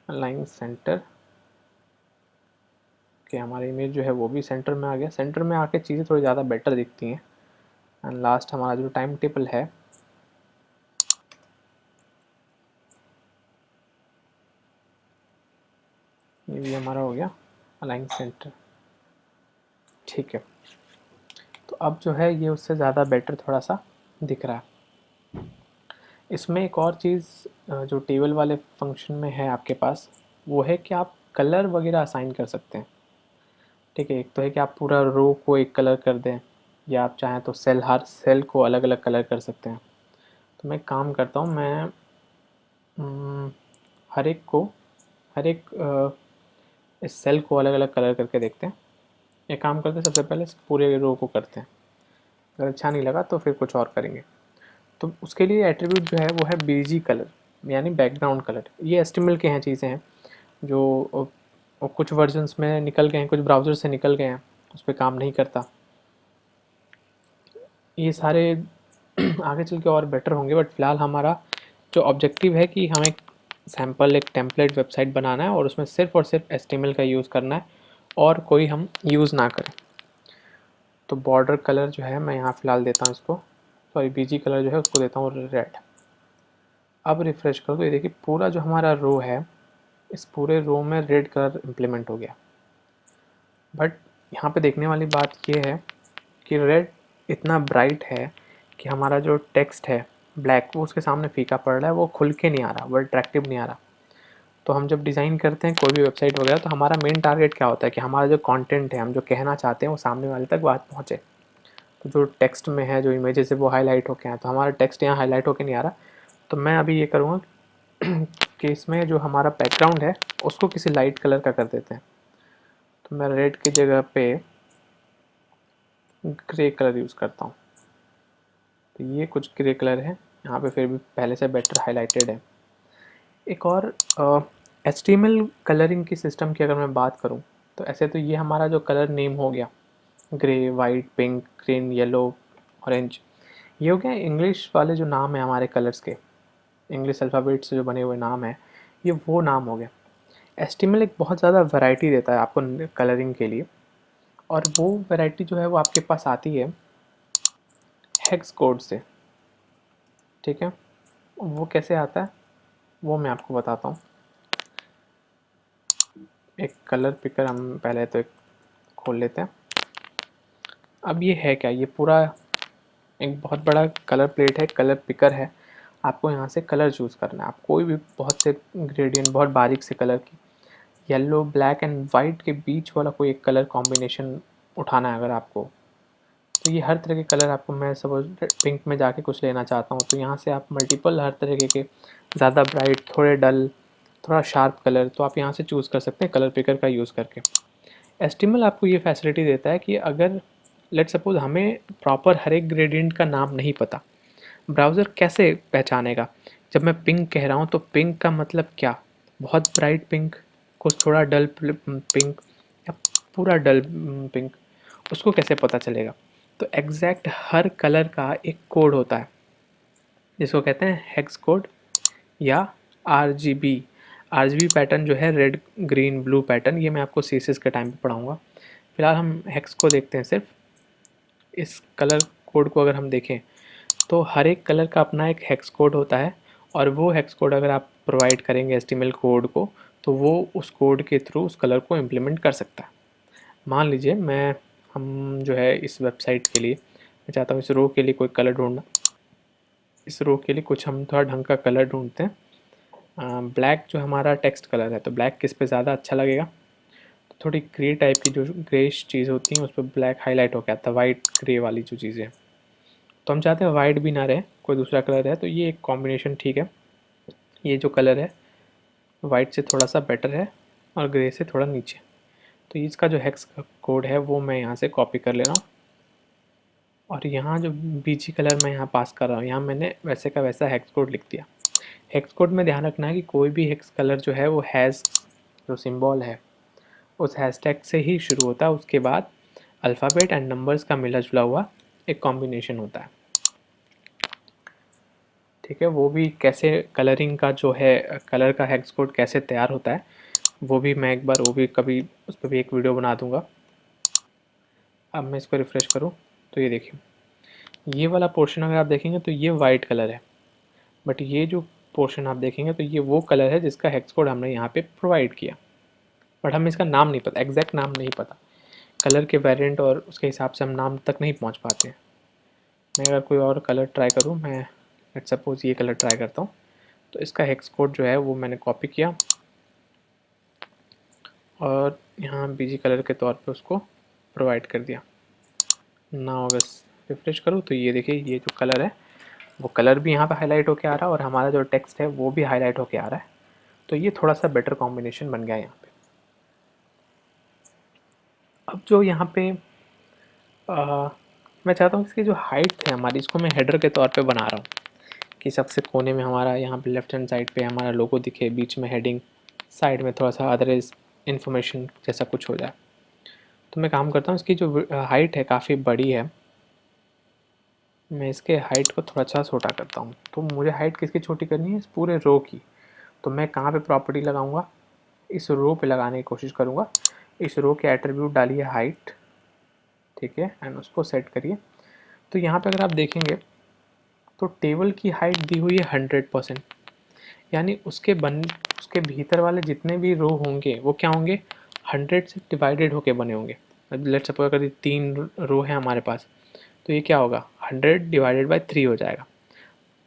अलाइन सेंटर कि हमारी इमेज जो है वो भी सेंटर में आ गया। सेंटर में आके चीज़ें थोड़ी ज़्यादा बेटर दिखती हैं। एंड लास्ट हमारा जो टाइम टेबल है, ये भी हमारा हो गया अलाइन सेंटर। ठीक है, तो अब जो है ये उससे ज़्यादा बेटर थोड़ा सा दिख रहा है। इसमें एक और चीज़ जो टेबल वाले फंक्शन में है आपके पास, वो है कि आप कलर वगैरह असाइन कर सकते हैं। ठीक है, एक तो है कि आप पूरा रो को एक कलर कर दें, या आप चाहें तो हर सेल को अलग अलग कलर कर सकते हैं। तो मैं काम करता हूँ, मैं हर एक को, हर एक इस सेल को अलग अलग कलर करके देखते हैं। एक काम करते हैं, सबसे पहले इस पूरे रो को करते हैं, अगर अच्छा नहीं लगा तो फिर कुछ और करेंगे। तो उसके लिए एट्रीब्यूट जो है वो है BG कलर, यानी बैकग्राउंड कलर। ये HTML के हैं चीज़ें हैं जो कुछ वर्जन्स में निकल गए हैं, कुछ ब्राउज़र से निकल गए हैं, उस पर काम नहीं करता। ये सारे आगे चल के और बेटर होंगे, बट फिलहाल हमारा जो ऑब्जेक्टिव है कि हमें सैम्पल एक टेम्पलेट वेबसाइट बनाना है और उसमें सिर्फ और सिर्फ HTML का यूज़ करना है और कोई हम यूज़ ना करें। तो बॉर्डर कलर जो है मैं यहाँ फ़िलहाल देता हूँ इसको, सॉरी BG कलर जो है उसको देता हूँ रेड। अब रिफ़्रेश करो तो ये देखिए पूरा जो हमारा रो है, इस पूरे रो में रेड कलर इम्प्लीमेंट हो गया। बट यहाँ पे देखने वाली बात ये है कि रेड इतना ब्राइट है कि हमारा जो टेक्स्ट है ब्लैक, वो उसके सामने फीका पड़ रहा है, वो खुल के नहीं आ रहा, वो अट्रैक्टिव नहीं आ रहा। तो हम जब डिज़ाइन करते हैं कोई भी वेबसाइट वगैरह, तो हमारा मेन टारगेट क्या होता है कि हमारा जो कंटेंट है, हम जो कहना चाहते हैं वो सामने वाले तक बात पहुँचे। तो जो टेक्स्ट में है, जो इमेजेस है वो हाईलाइट होके आए, तो हमारा टेक्स्ट यहाँ हाईलाइट होके नहीं आ रहा। तो मैं अभी ये करूँगा कि इसमें जो हमारा बैकग्राउंड है उसको किसी लाइट कलर का कर देते हैं। तो मैं रेड की जगह पे ग्रे कलर यूज़ करता हूँ। तो ये कुछ ग्रे कलर है यहाँ पे, फिर भी पहले से बेटर हाईलाइटेड है। एक और HTML कलरिंग की सिस्टम की अगर मैं बात करूँ, तो ऐसे तो ये हमारा जो कलर नेम हो गया, grey, white, pink, green, yellow, orange, ये हो गया इंग्लिश वाले जो नाम है हमारे कलर्स के, इंग्लिश अल्फ़ाबेट से जो बने हुए नाम है, ये वो नाम हो गया। HTML एक बहुत ज़्यादा वैरायटी देता है आपको कलरिंग के लिए, और वो वैरायटी जो है वो आपके पास आती है हेक्स कोड से। ठीक है, वो कैसे आता है वो मैं आपको बताता हूँ। एक कलर पिकर हम पहले तो एक खोल लेते हैं। अब ये है क्या, ये पूरा एक बहुत बड़ा कलर प्लेट है, कलर पिकर है। आपको यहाँ से कलर चूज़ करना है। आप कोई भी बहुत से ग्रेडियंट, बहुत बारीक से कलर की, येलो, ब्लैक एंड वाइट के बीच वाला कोई एक कलर कॉम्बिनेशन उठाना है अगर आपको। तो ये हर तरह के कलर आपको, मैं सपोज पिंक में जाके कुछ लेना चाहता हूँ, तो यहाँ से आप मल्टीपल हर तरीके के, ज़्यादा ब्राइट, थोड़े डल, थोड़ा शार्प कलर, तो आप यहाँ से चूज़ कर सकते हैं कलर पिकर का यूज़ करके। HTML आपको ये फैसिलिटी देता है कि अगर लेट सपोज हमें प्रॉपर हर एक ग्रेडियंट का नाम नहीं पता, ब्राउज़र कैसे पहचानेगा? जब मैं पिंक कह रहा हूँ तो पिंक का मतलब क्या? बहुत ब्राइट पिंक, कुछ थोड़ा डल पिंक, या पूरा डल पिंक, उसको कैसे पता चलेगा? तो एग्जैक्ट हर कलर का एक कोड होता है जिसको कहते हैं हेक्स कोड या RGB। RGB पैटर्न जो है, रेड, ग्रीन, ब्लू पैटर्न, ये मैं आपको CSS के टाइम पे पढ़ाऊँगा। फिलहाल हम हेक्स को देखते हैं सिर्फ। इस कलर कोड को अगर हम देखें तो हर एक कलर का अपना एक हेक्स कोड होता है, और वो हेक्स कोड अगर आप प्रोवाइड करेंगे HTML कोड को, तो वो उस कोड के थ्रू उस कलर को इम्प्लीमेंट कर सकता है। मान लीजिए हम जो है इस वेबसाइट के लिए, मैं चाहता हूँ इस रो के लिए कोई कलर ढूंढना। इस रो के लिए कुछ हम थोड़ा ढंग का कलर ढूंढते हैं। ब्लैक जो हमारा टेक्स्ट कलर है, तो ब्लैक किस पे ज़्यादा अच्छा लगेगा? तो थोड़ी ग्रे टाइप की जो ग्रेइश चीज़ होती हैं उस पर ब्लैक हाईलाइट होकर आता है, वाइट ग्रे वाली जो चीज़ें हैं। तो हम चाहते हैं वाइट भी ना रहे, कोई दूसरा कलर है, तो ये एक कॉम्बिनेशन ठीक है। ये जो कलर है वाइट से थोड़ा सा बेटर है और ग्रे से थोड़ा नीचे। तो इसका जो हेक्स कोड है वो मैं यहाँ से कॉपी कर ले रहा हूँ, और यहाँ जो बीजी कलर मैं यहाँ पास कर रहा हूँ, यहाँ मैंने वैसे का वैसा हेक्स कोड लिख दिया। हेक्स कोड में ध्यान रखना है कि कोई भी हेक्स कलर जो है वो हैज़ जो सिंबल है उस हैशटैग से ही शुरू होता है, उसके बाद अल्फ़ाबेट एंड नंबर्स का मिला जुला हुआ एक कॉम्बिनेशन होता है। ठीक है, वो भी कैसे कलरिंग का जो है, कलर का हेक्स कोड कैसे तैयार होता है, वो भी मैं एक बार, वो भी कभी उस पर भी एक वीडियो बना दूंगा। अब मैं इसको रिफ़्रेश करूँ तो ये देखिए, ये वाला पोर्शन अगर आप देखेंगे तो ये वाइट कलर है, बट ये जो पोर्शन आप देखेंगे तो ये वो कलर है जिसका हेक्स कोड हमने यहाँ पे प्रोवाइड किया, बट हमें इसका नाम नहीं पता, एग्जैक्ट नाम नहीं पता। कलर के वेरिएंट और उसके हिसाब से हम नाम तक नहीं पहुँच पाते हैं। मैं अगर कोई और कलर ट्राई करूँ, मैं लेट्स सपोज ये कलर ट्राई करता हूँ, तो इसका हेक्स कोड जो है वो मैंने कॉपी किया और यहाँ बीजी कलर के तौर पे उसको प्रोवाइड कर दिया। ना अगर रिफ्रेश करूँ तो ये देखिए, ये जो कलर है वो कलर भी यहाँ पे हाईलाइट होके आ रहा है और हमारा जो टेक्स्ट है वो भी हाईलाइट होके आ रहा है। तो ये थोड़ा सा बेटर कॉम्बिनेशन बन गया यहाँ पे। अब जो यहाँ पे मैं चाहता हूँ इसकी जो हाइट है हमारी, इसको मैं हेडर के तौर पे बना रहा हूँ कि सबसे कोने में हमारा यहाँ पे लेफ्ट हैंड साइड पे हमारा लोगो दिखे, बीच में हेडिंग, साइड में थोड़ा सा अदरवाइज इन्फॉर्मेशन जैसा कुछ हो जाए। तो मैं काम करता हूँ, इसकी जो हाइट है काफ़ी बड़ी है, मैं इसके हाइट को थोड़ा सा छोटा करता हूँ। तो मुझे हाइट किसकी छोटी करनी है? इस पूरे रो की। तो मैं कहाँ पे प्रॉपर्टी लगाऊंगा? इस रो पे लगाने की कोशिश करूँगा। इस रो के एट्रीब्यूट डालिए हाइट, ठीक है, एंड उसको सेट करिए। तो यहाँ पे अगर आप देखेंगे तो टेबल की हाइट दी हुई है 100%, यानी उसके भीतर वाले जितने भी रो होंगे वो क्या होंगे? 100 से डिवाइडेड होके बने होंगे। लेट्स सपोज अगर 3 रो है हमारे पास, तो ये क्या होगा? 100 डिवाइडेड बाई 3 हो जाएगा।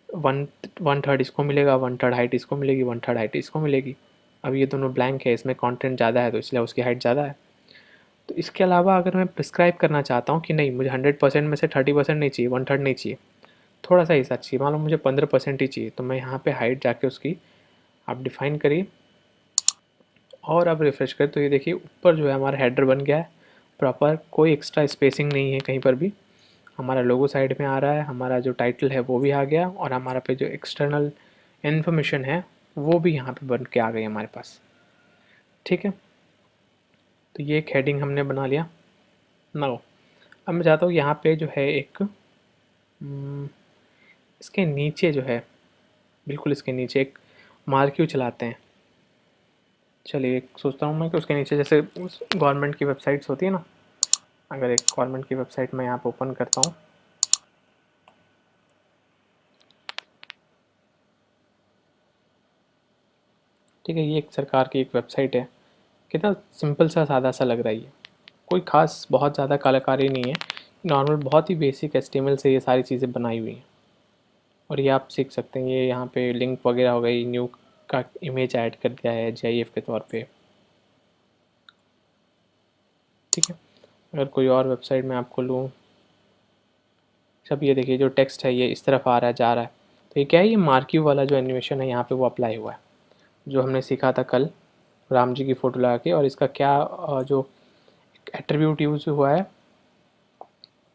वन थर्ड इसको मिलेगा, वन थर्ड हाइट इसको मिलेगी, वन थर्ड हाइट इसको मिलेगी। अब ये दोनों ब्लैंक है, इसमें कंटेंट ज़्यादा है तो इसलिए उसकी हाइट ज़्यादा है। तो इसके अलावा अगर मैं प्रिस्क्राइब करना चाहता हूँ कि नहीं, मुझे 100% में से 30% नहीं चाहिए, 1/3 नहीं चाहिए, थोड़ा सा हिस्सा चाहिए, मान लो मुझे 15% ही चाहिए, तो मैं यहाँ पे हाइट जाके उसकी आप डिफ़ाइन करिए और अब रिफ़्रेश करें तो ये देखिए ऊपर जो है हमारा हेडर बन गया है प्रॉपर, कोई एक्स्ट्रा स्पेसिंग नहीं है कहीं पर भी। हमारा लोगो साइड में आ रहा है, हमारा जो टाइटल है वो भी आ गया और हमारा पे जो एक्सटर्नल इन्फॉर्मेशन है वो भी यहाँ पे बन के आ गई हमारे पास। ठीक है, तो ये एक हेडिंग हमने बना लिया। नाउ अब मैं चाहता हूँ यहाँ पे जो है एक इसके नीचे जो है, बिल्कुल इसके नीचे एक मार्क्यू चलाते हैं। चलिए एक सोचता हूँ मैं कि उसके नीचे जैसे गवर्नमेंट की वेबसाइट्स होती है ना, अगर एक गवर्नमेंट की वेबसाइट मैं यहाँ पे ओपन करता हूँ, ठीक है, ये एक सरकार की एक वेबसाइट है। कितना सिंपल सा सादा सा लग रहा है ये, कोई ख़ास बहुत ज़्यादा कलाकारी नहीं है, नॉर्मल बहुत ही बेसिक एचटीएमएल से ये सारी चीज़ें बनाई हुई हैं और ये आप सीख सकते हैं। ये यहाँ पे लिंक वगैरह हो गई, न्यू का इमेज ऐड कर दिया है जीआईएफ के तौर पे। ठीक है, अगर कोई और वेबसाइट मैं आपको लूँ, सब ये देखिए जो टेक्स्ट है ये इस तरफ आ रहा है जा रहा है, तो ये क्या है, ये मार्क्यू वाला जो एनिमेशन है यहाँ पे वो अप्लाई हुआ है, जो हमने सीखा था कल राम जी की फ़ोटो लगा के। और इसका क्या जो एट्रीब्यूट यूज़ हुआ है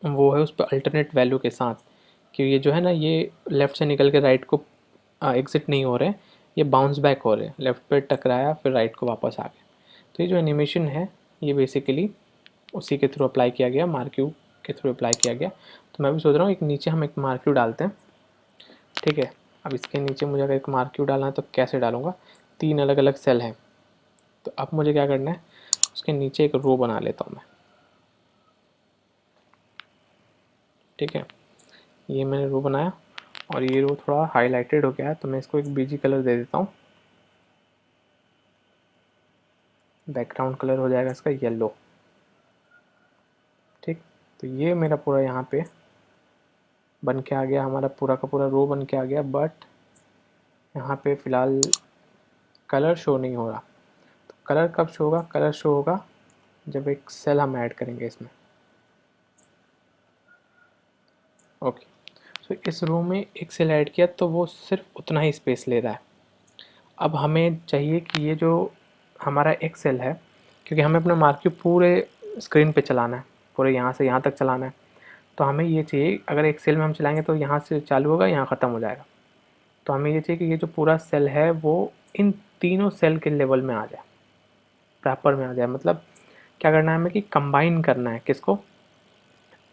वो है उस पर अल्टरनेट वैल्यू के साथ, कि ये जो है ना ये लेफ़्ट से निकल के राइट को एग्ज़िट नहीं हो रहे हैं, ये बाउंस बैक हो रहे हैं, लेफ़्ट पे टकराया फिर राइट को वापस आ गया। तो ये जो एनिमेशन है ये बेसिकली उसी के थ्रू अप्लाई किया गया, मार्क्यू के थ्रू अप्लाई किया गया। तो मैं भी सोच रहा हूँ एक नीचे हम एक मार्क्यू डालते हैं। ठीक है, अब इसके नीचे मुझे अगर एक मार्क्यू डालना है तो कैसे डालूँगा, 3 अलग अलग सेल हैं, तो अब मुझे क्या करना है, उसके नीचे एक रो बना लेता हूँ मैं। ठीक है, ये मैंने रो बनाया और ये रो थोड़ा हाईलाइटेड हो गया है, तो मैं इसको एक बीजी कलर दे देता हूँ। बैकग्राउंड कलर हो जाएगा इसका येलो। ठीक, तो ये मेरा पूरा यहाँ पे बन के आ गया, हमारा पूरा का पूरा रो बन के आ गया, बट यहाँ पे फ़िलहाल कलर शो नहीं हो रहा। तो कलर कब शो होगा, कलर शो होगा जब एक सेल हम ऐड करेंगे इसमें। ओके, तो इस रो में एक सेल ऐड किया तो वो सिर्फ उतना ही स्पेस ले रहा है। अब हमें चाहिए कि ये जो हमारा एक सेल है, क्योंकि हमें अपना मार्क्यू पूरे स्क्रीन पे चलाना है, पूरे यहाँ से यहाँ तक चलाना है, तो हमें ये चाहिए अगर एक सेल में हम चलाएंगे तो यहाँ से चालू होगा यहाँ ख़त्म हो जाएगा। तो हमें ये चाहिए कि ये जो पूरा सेल है वो इन तीनों सेल के लेवल में आ जाए, प्रॉपर में आ जाए। मतलब क्या करना है हमें कि कंबाइन करना है किसको,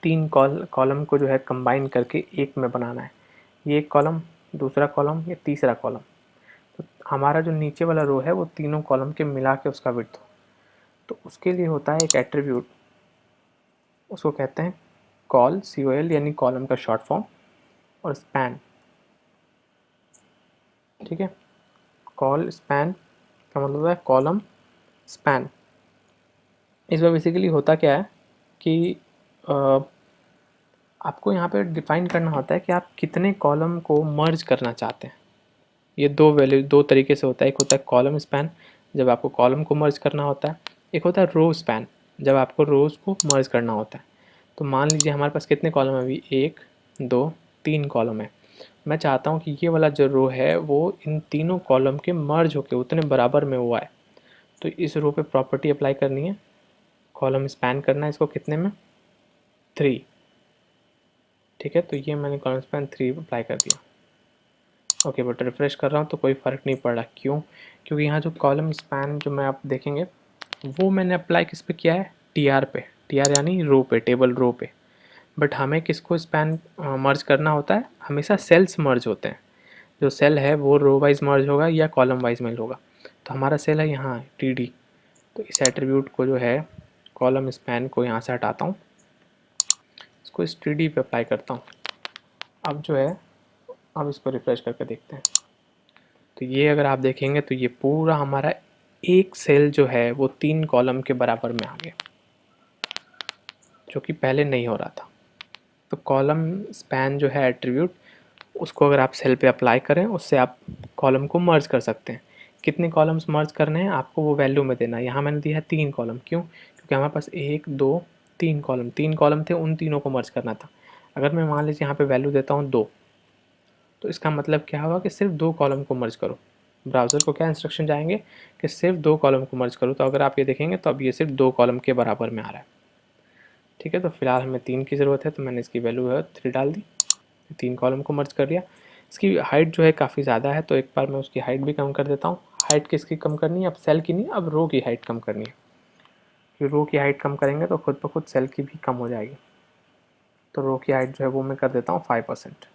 3 कॉलम को जो है कंबाइन करके एक में बनाना है। ये एक कॉलम, दूसरा कॉलम, ये तीसरा कॉलम। तो हमारा जो नीचे वाला रो है वो तीनों कॉलम के मिला के उसका विड्थ हो। तो उसके लिए होता है एक एट्रीब्यूट, उसको कहते हैं कॉल, COL यानी कॉलम का शॉर्ट फॉर्म, और स्पैन। ठीक है, कॉल स्पैन का मतलब है कॉलम स्पैन। इसमें बेसिकली होता क्या है कि आपको यहाँ पे डिफाइन करना होता है कि आप कितने कॉलम को मर्ज करना चाहते हैं। ये दो वैल्यू दो तरीके से होता है, एक होता है कॉलम स्पैन जब आपको कॉलम को मर्ज करना होता है, एक होता है रो स्पैन जब आपको रोज़ को मर्ज करना होता है। तो मान लीजिए हमारे पास कितने कॉलम है अभी, 1 2 3 कॉलम है। मैं चाहता हूँ कि ये वाला जो रो है वो इन तीनों कॉलम के मर्ज होके उतने बराबर में वो आए। तो इस रो पे प्रॉपर्टी अप्लाई करनी है, कॉलम स्पैन करना है इसको कितने में, 3। ठीक है, तो ये मैंने कॉलम स्पैन 3 अप्लाई कर दिया। ओके, बट रिफ्रेश कर रहा हूँ तो कोई फ़र्क नहीं पड़ रहा, क्यों, क्योंकि यहाँ जो कॉलम स्पैन जो मैं आप देखेंगे वो मैंने अप्लाई किस पे किया है, TR पे, TR यानी रो पे, टेबल रो पे। बट हमें किसको स्पैन मर्ज करना होता है, हमेशा सेल्स मर्ज होते हैं। जो सेल है वो रो वाइज मर्ज होगा या कॉलम वाइज मर्ज होगा। तो हमारा सेल है यहाँ TD, तो इस एट्रीब्यूट को जो है कॉलम स्पैन को यहाँ से हटाता हूँ, इसको इस TD पे अप्लाई करता हूँ। अब जो है, अब इसको रिफ्रेश करके देखते हैं, तो ये अगर आप देखेंगे तो ये पूरा हमारा एक सेल जो है वो 3 कॉलम के बराबर में आ गया, जो कि पहले नहीं हो रहा था। तो कॉलम स्पैन जो है एट्रीब्यूट, उसको अगर आप सेल पे अप्लाई करें उससे आप कॉलम को मर्ज कर सकते हैं। कितने कॉलम्स मर्ज करने हैं आपको वो वैल्यू में देना है। यहाँ मैंने दिया है 3 कॉलम, क्यों, क्योंकि हमारे पास 1 2 3 कॉलम थे, उन तीनों को मर्ज करना था। अगर मैं मान लीजिए यहाँ पे वैल्यू देता हूँ 2, तो इसका मतलब क्या हुआ कि सिर्फ 2 कॉलम को मर्ज करो। ब्राउज़र को क्या इंस्ट्रक्शन जाएंगे कि सिर्फ 2 कॉलम को मर्ज करो। तो अगर आप ये देखेंगे तो अब ये सिर्फ 2 कॉलम के बराबर में आ रहा है। ठीक है, तो फिलहाल हमें 3 की ज़रूरत है, तो मैंने इसकी वैल्यू है 3 डाल दी। 3 कॉलम को मर्ज कर लिया। इसकी हाइट जो है काफ़ी ज़्यादा है, तो एक बार मैं उसकी हाइट भी कम कर देता हूँ। हाइट किसकी कम करनी है? अब सेल की नहीं, अब रो की हाइट कम करनी है। फिर रो की हाइट कम करेंगे तो खुद ब खुद सेल की भी कम हो जाएगी। तो रो की हाइट जो है वो मैं कर देता हूँ 5%।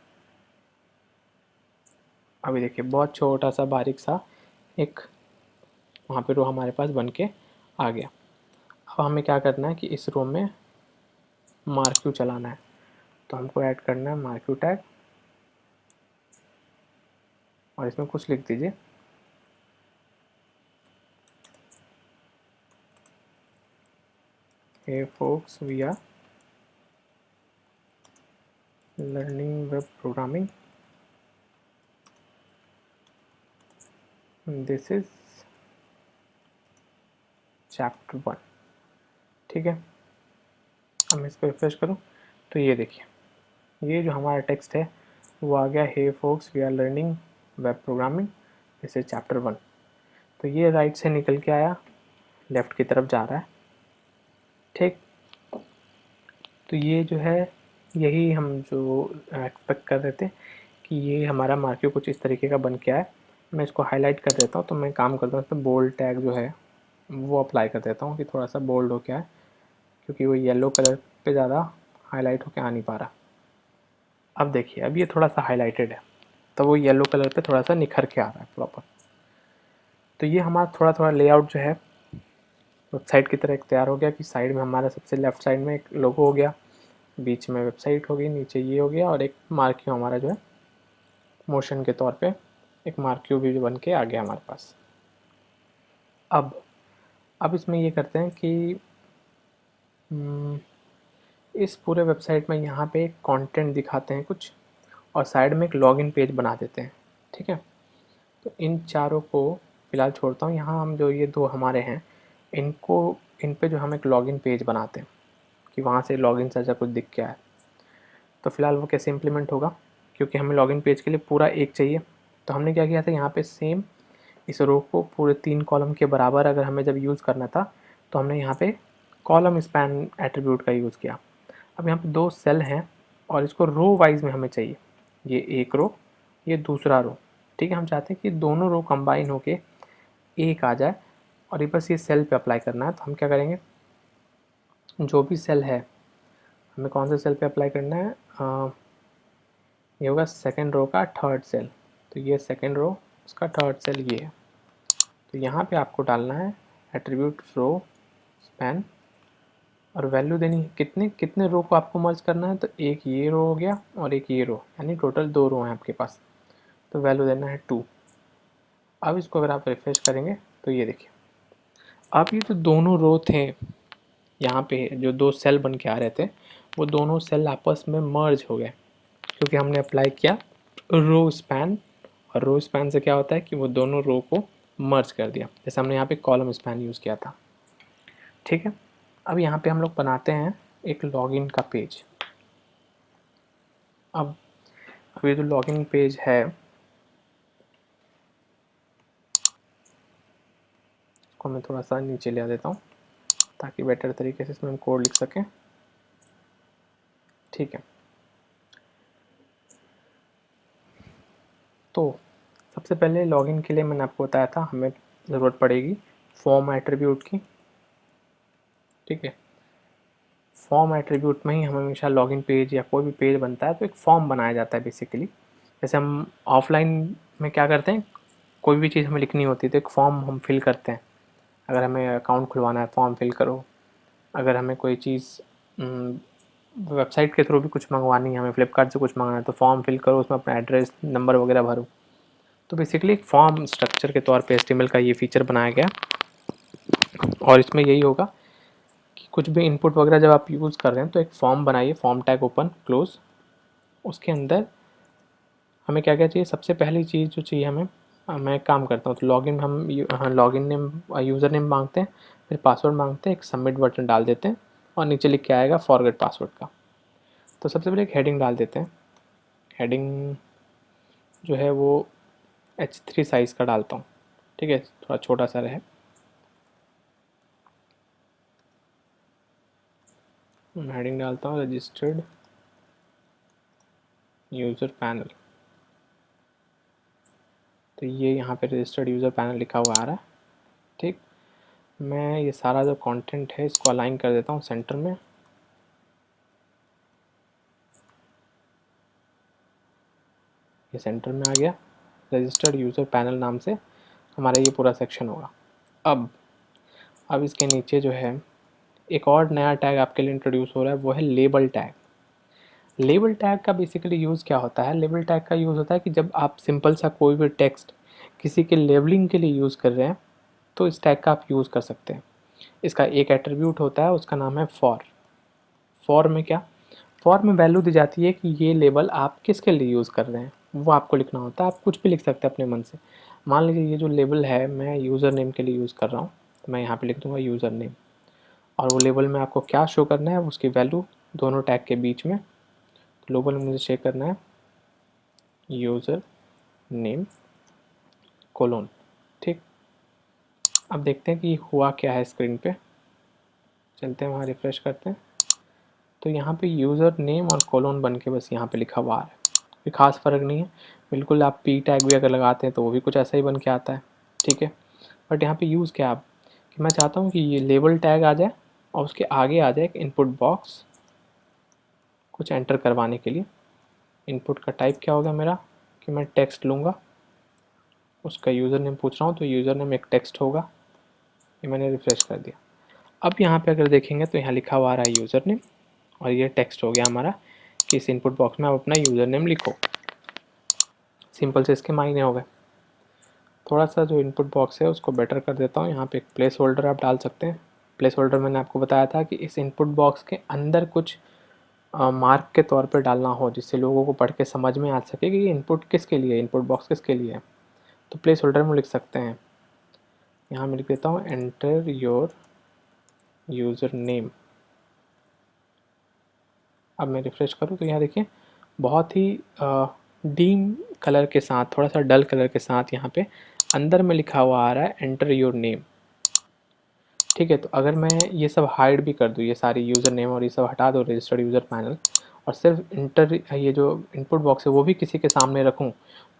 अभी देखिए बहुत छोटा सा बारीक सा एक वहाँ पे रो हमारे पास बन के आ गया। अब हमें क्या करना है कि इस रो में मार्क्यू चलाना है। तो हमको ऐड करना है मार्क्यू टैग, और इसमें कुछ लिख दीजिए। Hey folks, we are learning web programming. This is chapter 1। ठीक है, अब मैं इसको रिफ्रेश करूँ तो ये देखिए, ये जो हमारा टेक्स्ट है वो आ गया, hey folks we are learning web programming, this is chapter 1। तो ये राइट से निकल के आया, लेफ़्ट की तरफ जा रहा है। ठीक, तो ये जो है यही हम जो एक्सपेक्ट कर रहे थे कि ये हमारा मार्क्यू कुछ इस तरीके का बन के आए। मैं इसको हाईलाइट कर देता हूँ। तो मैं काम करता हूँ इसमें बोल्ड टैग जो है वो अप्लाई कर देता हूँ कि थोड़ा सा बोल्ड हो के आए, क्योंकि वो येलो कलर पे ज़्यादा हाईलाइट होके आ नहीं पा रहा। अब देखिए, अब ये थोड़ा सा हाईलाइटेड है तो वो येलो कलर पे थोड़ा सा निखर के आ रहा है प्रॉपर। तो ये हमारा थोड़ा थोड़ा लेआउट जो है वेबसाइट की तरह एक तैयार हो गया कि साइड में हमारा सबसे लेफ़्ट साइड में एक लोगो हो गया, बीच में वेबसाइट हो गई, नीचे ये हो गया, और एक मार्क्यू हमारा जो है मोशन के तौर पे एक मार्क्यू भी बन के आ गया हमारे पास। अब इसमें ये करते हैं कि इस पूरे वेबसाइट में यहाँ पे कंटेंट दिखाते हैं कुछ, और साइड में एक लॉगिन पेज बना देते हैं। ठीक है, तो इन चारों को फ़िलहाल छोड़ता हूँ। यहाँ हम जो ये दो हमारे हैं, इनको इन पे जो हम एक लॉगिन पेज बनाते हैं कि वहाँ से लॉगिन से ऐसा कुछ दिख के आए। तो फ़िलहाल वो कैसे इम्प्लीमेंट होगा, क्योंकि हमें लॉगिन पेज के लिए पूरा एक चाहिए। तो हमने क्या किया था, यहाँ पे सेम इस रो को पूरे 3 कॉलम के बराबर अगर हमें जब यूज़ करना था तो हमने यहाँ पे कॉलम स्पैन एट्रीब्यूट का यूज़ किया। अब यहाँ पे 2 सेल हैं और इसको रो वाइज में हमें चाहिए, ये एक रो, ये दूसरा रो। ठीक है, हम चाहते हैं कि दोनों रो कंबाइन होके एक आ जाए, और ये बस ये सेल पे अप्लाई करना है। तो हम क्या करेंगे, जो भी सेल है हमें कौन से सेल पे अप्लाई करना है, ये होगा सेकेंड रो का थर्ड सेल। तो ये सेकेंड रो, उसका थर्ड सेल ये है। तो यहाँ पे आपको डालना है एट्रीब्यूट रो स्पैन, और वैल्यू देनी है कितने कितने रो को आपको मर्ज करना है। तो एक ये रो हो गया और एक ये रो, यानी टोटल 2 रो हैं आपके पास। तो वैल्यू देना है 2। अब इसको अगर आप रिफ्रेश करेंगे तो ये देखिए, अब ये जो दोनों रो थे यहाँ पे जो 2 सेल बन के आ रहे थे, वो दोनों सेल आपस में मर्ज हो गए, क्योंकि हमने अप्लाई किया रो स्पैन। और रो स्पैन से क्या होता है कि वो दोनों रो को मर्ज कर दिया, जैसे हमने यहाँ पे कॉलम स्पैन यूज़ किया था। ठीक है, अब यहाँ पे हम लोग बनाते हैं एक लॉगिन का पेज। अब ये जो लॉगिन पेज है, इसको मैं थोड़ा सा नीचे ले आ देता हूँ ताकि बेटर तरीके से इसमें हम कोड लिख सकें। ठीक है, तो सबसे पहले लॉगिन के लिए मैंने आपको बताया था हमें ज़रूरत पड़ेगी फॉर्म एट्रीब्यूट की। ठीक है, फॉर्म एट्रीब्यूट में ही हम हमेशा लॉगिन पेज या कोई भी पेज बनता है तो एक फॉर्म बनाया जाता है बेसिकली। जैसे हम ऑफलाइन में क्या करते हैं, कोई भी चीज़ हमें लिखनी होती है तो एक फॉर्म हम फिल करते हैं। अगर हमें अकाउंट खुलवाना है फॉर्म फिल करो, अगर हमें कोई चीज़ वेबसाइट के थ्रू भी कुछ मंगवानी है, हमें फ्लिपकार्ट से कुछ मंगाना है तो फॉर्म फिल करो, उसमें अपना एड्रेस नंबर वगैरह भरो। तो बेसिकली एक फॉर्म स्ट्रक्चर के तौर पे HTML का ये फीचर बनाया गया, और इसमें यही होगा कि कुछ भी इनपुट वगैरह जब आप यूज़ कर रहे हैं तो एक फॉर्म बनाइए, फॉर्म टैग ओपन क्लोज। उसके अंदर हमें क्या क्या चाहिए, सबसे पहली चीज़ जो चाहिए हमें मैं एक काम करता हूँ, तो लॉगिन हम लॉगिन नेम यूज़र नेम मांगते हैं, फिर पासवर्ड मांगते हैं, एक सबमिट बटन डाल देते हैं और नीचे लिख के आएगा फॉरगेट पासवर्ड का। तो सबसे पहले एक हेडिंग डाल देते हैं। हेडिंग जो है वो H3 साइज़ का डालता हूँ, ठीक है, थोड़ा छोटा सा रहे। हेडिंग डालता हूँ रजिस्टर्ड यूज़र पैनल। तो ये यहाँ पे रजिस्टर्ड यूज़र पैनल लिखा हुआ आ रहा है, ठीक। मैं ये सारा जो कंटेंट है इसको अलाइन कर देता हूँ सेंटर में। ये सेंटर में आ गया। रजिस्टर्ड यूज़र पैनल नाम से हमारा ये पूरा सेक्शन होगा। अब इसके नीचे जो है एक और नया टैग आपके लिए इंट्रोड्यूस हो रहा है, वो है लेबल टैग। लेबल टैग का बेसिकली यूज़ क्या होता है? लेबल टैग का यूज़ होता है कि जब आप सिंपल सा कोई भी टेक्स्ट किसी के लेबलिंग के लिए यूज़ कर रहे हैं, तो इस टैग का आप यूज़ कर सकते हैं। इसका एक एट्रीब्यूट होता है, उसका नाम है फॉर। फॉर में क्या? फॉर में वैल्यू दी जाती है कि ये लेबल आप किसके लिए यूज़ कर रहे हैं, वो आपको लिखना होता है। आप कुछ भी लिख सकते हैं अपने मन से। मान लीजिए ये जो लेबल है मैं यूज़र नेम के लिए यूज़ कर रहा हूँ, तो मैं यहाँ पे लिख दूँगा यूज़र नेम, और वो लेबल में आपको क्या शो करना है, उसकी वैल्यू दोनों टैग के बीच में ग्लोबल में मुझे चेक करना है यूज़र नेम कोलोन, ठीक। अब देखते हैं कि हुआ क्या है स्क्रीन पे। चलते हैं वहाँ, रिफ्रेश करते हैं, तो यहाँ पे यूज़र नेम और कोलोन बन के बस यहाँ पे लिखा हुआ आ रहा है। कोई ख़ास फ़र्क नहीं है, बिल्कुल आप पी टैग भी अगर लगाते हैं तो वो भी कुछ ऐसा ही बन के आता है, ठीक है। बट यहाँ पे यूज़ क्या आप कि मैं चाहता हूँ कि ये लेबल टैग आ जाए और उसके आगे आ जाए एक इनपुट बॉक्स कुछ एंटर करवाने के लिए। इनपुट का टाइप क्या होगा मेरा कि मैं टेक्स्ट लूँगा, उसका यूज़र नेम पूछ रहा हूँ, तो यूज़र नेम एक टेक्स्ट होगा। ये मैंने रिफ्रेश कर दिया। अब यहाँ पे अगर देखेंगे तो यहाँ लिखा हुआ आ रहा है यूज़र नेम, और ये टेक्स्ट हो गया हमारा कि इस इनपुट बॉक्स में आप अपना यूज़र नेम लिखो। सिंपल से इसके मायने हो गए। थोड़ा सा जो इनपुट बॉक्स है उसको बेटर कर देता हूँ। यहाँ पे एक प्लेस होल्डर आप डाल सकते हैं। प्लेस होल्डर मैंने आपको बताया था कि इस इनपुट बॉक्स के अंदर कुछ मार्क के तौर पे डालना हो, जिससे लोगों को पढ़ के समझ में आ सके कि ये इनपुट किसके लिए, इनपुट बॉक्स किसके लिए है। तो प्लेस होल्डर में लिख सकते हैं, यहाँ मैं लिख देता हूँ एंटर योर यूज़र नेम। अब मैं रिफ़्रेश करूँ तो यहाँ देखिए बहुत ही डीम कलर के साथ, थोड़ा सा डल कलर के साथ यहाँ पे अंदर में लिखा हुआ आ रहा है एंटर योर नेम, ठीक है। तो अगर मैं ये सब हाइड भी कर दूँ, ये सारी यूज़र नेम और ये सब हटा दो रजिस्टर्ड यूज़र पैनल, और सिर्फ ये जो इनपुट बॉक्स है वो भी किसी के सामने रखूँ,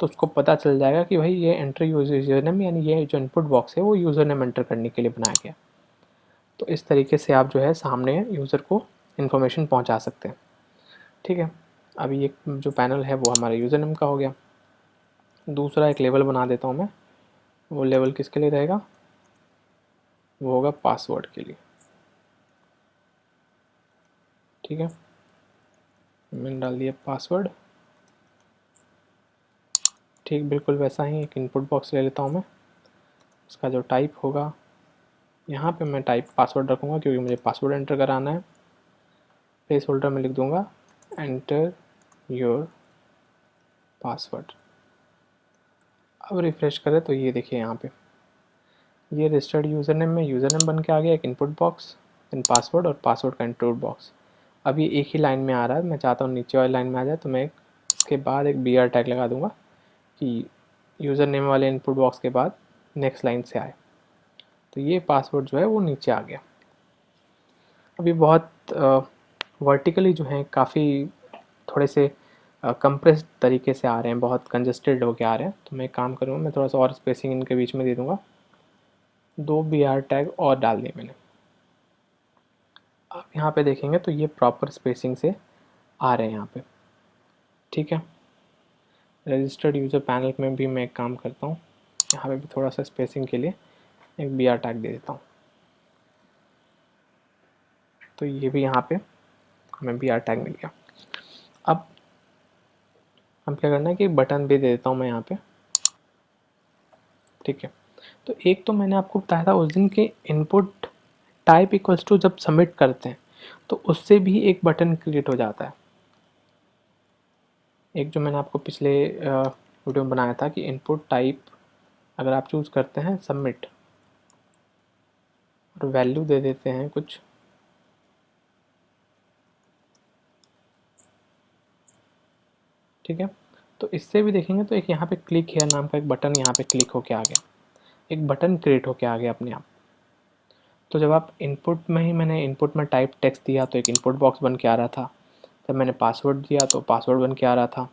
तो उसको पता चल जाएगा कि भाई ये एंटर यूज़र नेम, यानी ये जो इनपुट बॉक्स है वो यूज़र नेम एंटर करने के लिए बनाया गया। तो इस तरीके से आप जो है सामने यूज़र को इन्फॉर्मेशन पहुँचा सकते हैं, ठीक है। अभी ये जो पैनल है वो हमारे यूज़र नेम का हो गया। दूसरा एक लेवल बना देता हूँ मैं। वो लेवल किसके लिए रहेगा? वो होगा पासवर्ड के लिए, ठीक है। मैंने डाल दिया पासवर्ड, ठीक। बिल्कुल वैसा ही एक इनपुट बॉक्स ले लेता हूँ मैं। इसका जो टाइप होगा, यहाँ पे मैं टाइप पासवर्ड रखूँगा क्योंकि मुझे पासवर्ड एंटर कराना है। प्लेस होल्डर में लिख दूँगा एंटर योर पासवर्ड। अब रिफ़्रेश करें तो ये देखिए यहाँ पे ये रजिस्टर्ड यूज़र नेम में यूज़र नेम बन के आ गया, एक इनपुट बॉक्स, देन पासवर्ड और पासवर्ड का इनपुट बॉक्स। अब ये एक ही लाइन में आ रहा है। मैं चाहता हूँ नीचे वाली लाइन में आ जाए, तो मैं इसके बाद एक BR टैग लगा दूँगा कि यूज़र नेम वाले इनपुट बॉक्स के बाद नेक्स्ट लाइन से आए। तो ये पासवर्ड जो है वो नीचे आ गया। अभी बहुत वर्टिकली जो हैं काफ़ी थोड़े से कंप्रेस्ड तरीके से आ रहे हैं, बहुत कंजस्टेड होके आ रहे हैं। तो मैं एक काम करूँगा, मैं थोड़ा सा और स्पेसिंग इनके बीच में दे दूँगा। 2 BR टैग और डाल दिए मैंने। आप यहाँ पे देखेंगे तो ये प्रॉपर स्पेसिंग से आ रहे हैं यहाँ पे, ठीक है। रजिस्टर्ड यूज़र पैनल में भी मैं एक काम करता हूँ, यहाँ पे भी थोड़ा सा स्पेसिंग के लिए एक BR टैग दे देता हूँ। तो ये भी यहाँ पे हमें BR टैग मिल गया। अब हम क्या करना है कि बटन भी दे देता हूँ मैं यहाँ पे, ठीक है। तो एक तो मैंने आपको बताया था उस दिन के इनपुट टाइप इक्वल्स टू जब सबमिट करते हैं तो उससे भी एक बटन क्रिएट हो जाता है। एक जो मैंने आपको पिछले वीडियो में बनाया था कि इनपुट टाइप अगर आप चूज़ करते हैं सबमिट और वैल्यू दे देते हैं कुछ, ठीक है, तो इससे भी देखेंगे तो एक यहाँ पे क्लिक हेयर नाम का एक बटन यहाँ पे क्लिक होके आ गया, एक बटन क्रिएट होके आ गया अपने आप। तो जब आप इनपुट में ही, मैंने इनपुट में टाइप टेक्स्ट दिया तो एक इनपुट बॉक्स बन के आ रहा था, जब मैंने पासवर्ड दिया तो पासवर्ड बन के आ रहा था,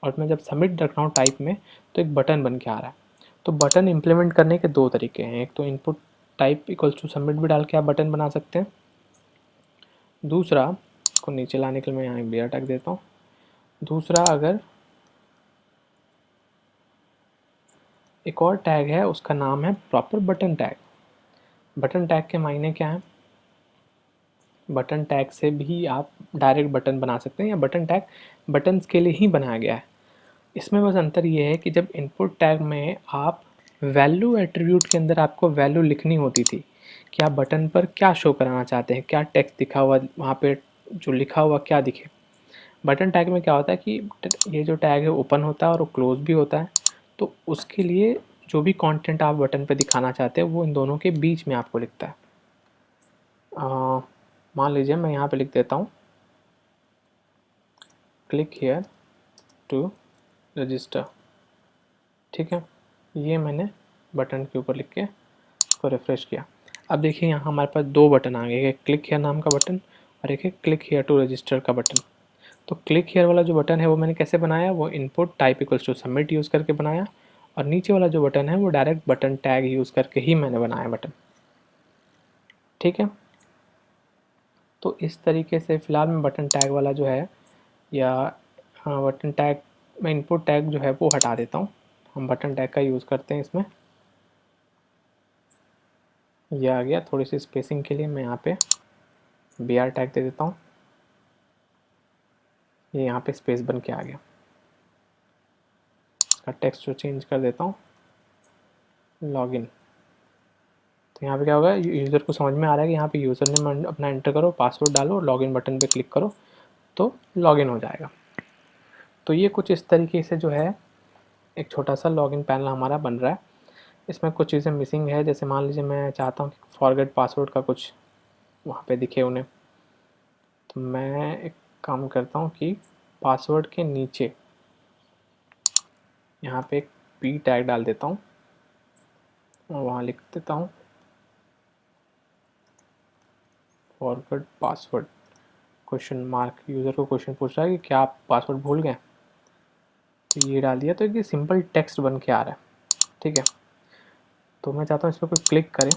और मैं जब सबमिट रख रहा हूँ टाइप में तो एक बटन बन के आ रहा है। तो बटन इम्प्लीमेंट करने के दो तरीके हैं, एक तो input type equals to submit भी डाल के आप बटन बना सकते हैं, दूसरा इसको नीचे लाने के लिए मैं यहाँ बियर टैग देता हूँ, दूसरा अगर एक और टैग है उसका नाम है proper button tag. Button tag के मायने क्या है, बटन टैग से भी आप डायरेक्ट बटन बना सकते हैं, या बटन टैग बटन्स के लिए ही बनाया गया है। इसमें बस अंतर ये है कि जब इनपुट टैग में आप वैल्यू एट्रीब्यूट के अंदर आपको वैल्यू लिखनी होती थी कि आप बटन पर क्या शो कराना चाहते हैं, क्या टेक्स्ट दिखा हुआ वहाँ पे, जो लिखा हुआ क्या दिखे। बटन टैग में क्या होता है कि ये जो टैग है ओपन होता है और वो क्लोज भी होता है, तो उसके लिए जो भी कंटेंट आप बटन पे दिखाना चाहते हैं वो इन दोनों के बीच में आपको लिखता है। मान लीजिए मैं यहाँ पे लिख देता हूँ क्लिक हियर टू रजिस्टर, ठीक है, ये मैंने बटन के ऊपर लिख के इसको रिफ्रेश किया। अब देखिए यहाँ हमारे पास दो बटन आ गए, एक क्लिक हियर नाम का बटन और एक है क्लिक हियर टू रजिस्टर का बटन। तो क्लिक हियर वाला जो बटन है वो मैंने कैसे बनाया, वो input type equals to submit use करके बनाया, और नीचे वाला जो बटन है वो डायरेक्ट बटन टैग यूज़ करके ही मैंने बनाया बटन, ठीक है। तो इस तरीके से फ़िलहाल मैं बटन टैग वाला जो है, या हाँ बटन टैग, मैं इनपुट टैग जो है वो हटा देता हूँ, हम बटन टैग का यूज़ करते हैं इसमें। ये आ गया, थोड़ी सी स्पेसिंग के लिए मैं यहाँ पे बी आर टैग दे देता हूँ, ये यहाँ पे स्पेस बन के आ गया। इसका टेक्स्ट जो चेंज कर देता हूँ, लॉगिन। तो यहाँ पे क्या होगा, यूज़र को समझ में आ रहा है कि यहाँ पे यूज़र नेम अपना एंटर करो, पासवर्ड डालो, लॉगिन बटन पे क्लिक करो तो लॉगिन हो जाएगा। तो ये कुछ इस तरीके से जो है एक छोटा सा लॉगिन पैनल हमारा बन रहा है। इसमें कुछ चीज़ें मिसिंग है, जैसे मान लीजिए मैं चाहता हूँ कि फॉरगेट पासवर्ड का कुछ वहाँ पे दिखे उन्हें, तो मैं एक काम करता हूँ कि पासवर्ड के नीचे यहाँ पे एक पी टैग डाल देता हूँ और वहाँ लिख देता हूँ forget password question mark. User को क्वेश्चन पूछ रहा है कि क्या आप पासवर्ड भूल गए, तो ये डाल दिया, तो ये सिंपल टेक्स्ट बन के आ रहा है, ठीक है। तो मैं चाहता हूँ इस पर कोई क्लिक करे,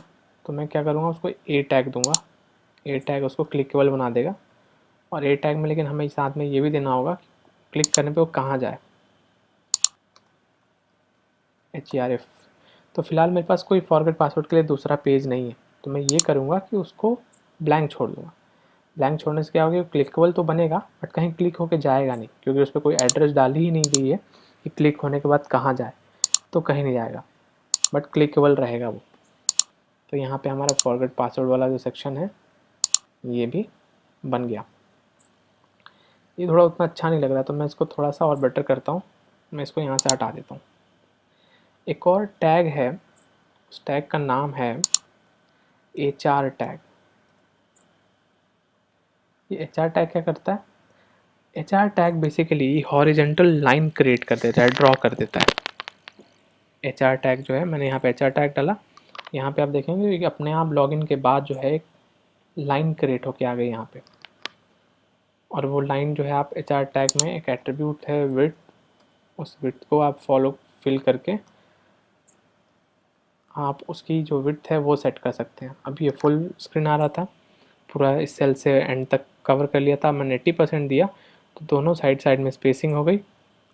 तो मैं क्या करूँगा, उसको ए टैग दूंगा, ए टैग उसको क्लिकेबल बना देगा। और ए टैग में लेकिन हमें साथ में ये भी देना होगा कि क्लिक करने पे वो कहाँ जाए, HERF। तो फिलहाल मेरे पास कोई फॉरगेट पासवर्ड के लिए दूसरा पेज नहीं है, तो मैं ये करूँगा कि उसको ब्लैंक छोड़ दूँगा। ब्लैंक छोड़ने से क्या होगा, क्लिकेबल तो बनेगा बट कहीं क्लिक होके जाएगा नहीं, क्योंकि उस पर कोई एड्रेस डाली ही नहीं गई है कि क्लिक होने के बाद कहाँ जाए, तो कहीं नहीं जाएगा बट क्लिकेबल रहेगा वो। तो यहाँ पे हमारा फॉरगेट पासवर्ड वाला जो सेक्शन है ये भी बन गया। ये थोड़ा उतना अच्छा नहीं लग रहा, तो मैं इसको थोड़ा सा और बेटर करता हूँ, मैं इसको यहाँ से हटा देता हूँ। एक और टैग है, उस टैग का नाम है HR टैग। ये HR टैग क्या करता है, HR tag basically horizontal line create कर देता है, ड्रॉ कर देता है। HR टैग जो है, मैंने यहाँ पे HR टैग डाला, यहाँ पे आप देखेंगे कि अपने आप लॉगिन के बाद जो है एक लाइन क्रिएट होके आ गई यहाँ पे, और वो लाइन जो है आप HR टैग में एक एट्रीब्यूट है विड्थ, उस विड्थ को आप फिल करके आप उसकी जो विड्थ है वो सेट कर सकते हैं। अब ये फुल स्क्रीन आ रहा था, पूरा इस सेल से एंड तक कवर कर लिया था, मैंने 80% दिया तो दोनों साइड साइड में स्पेसिंग हो गई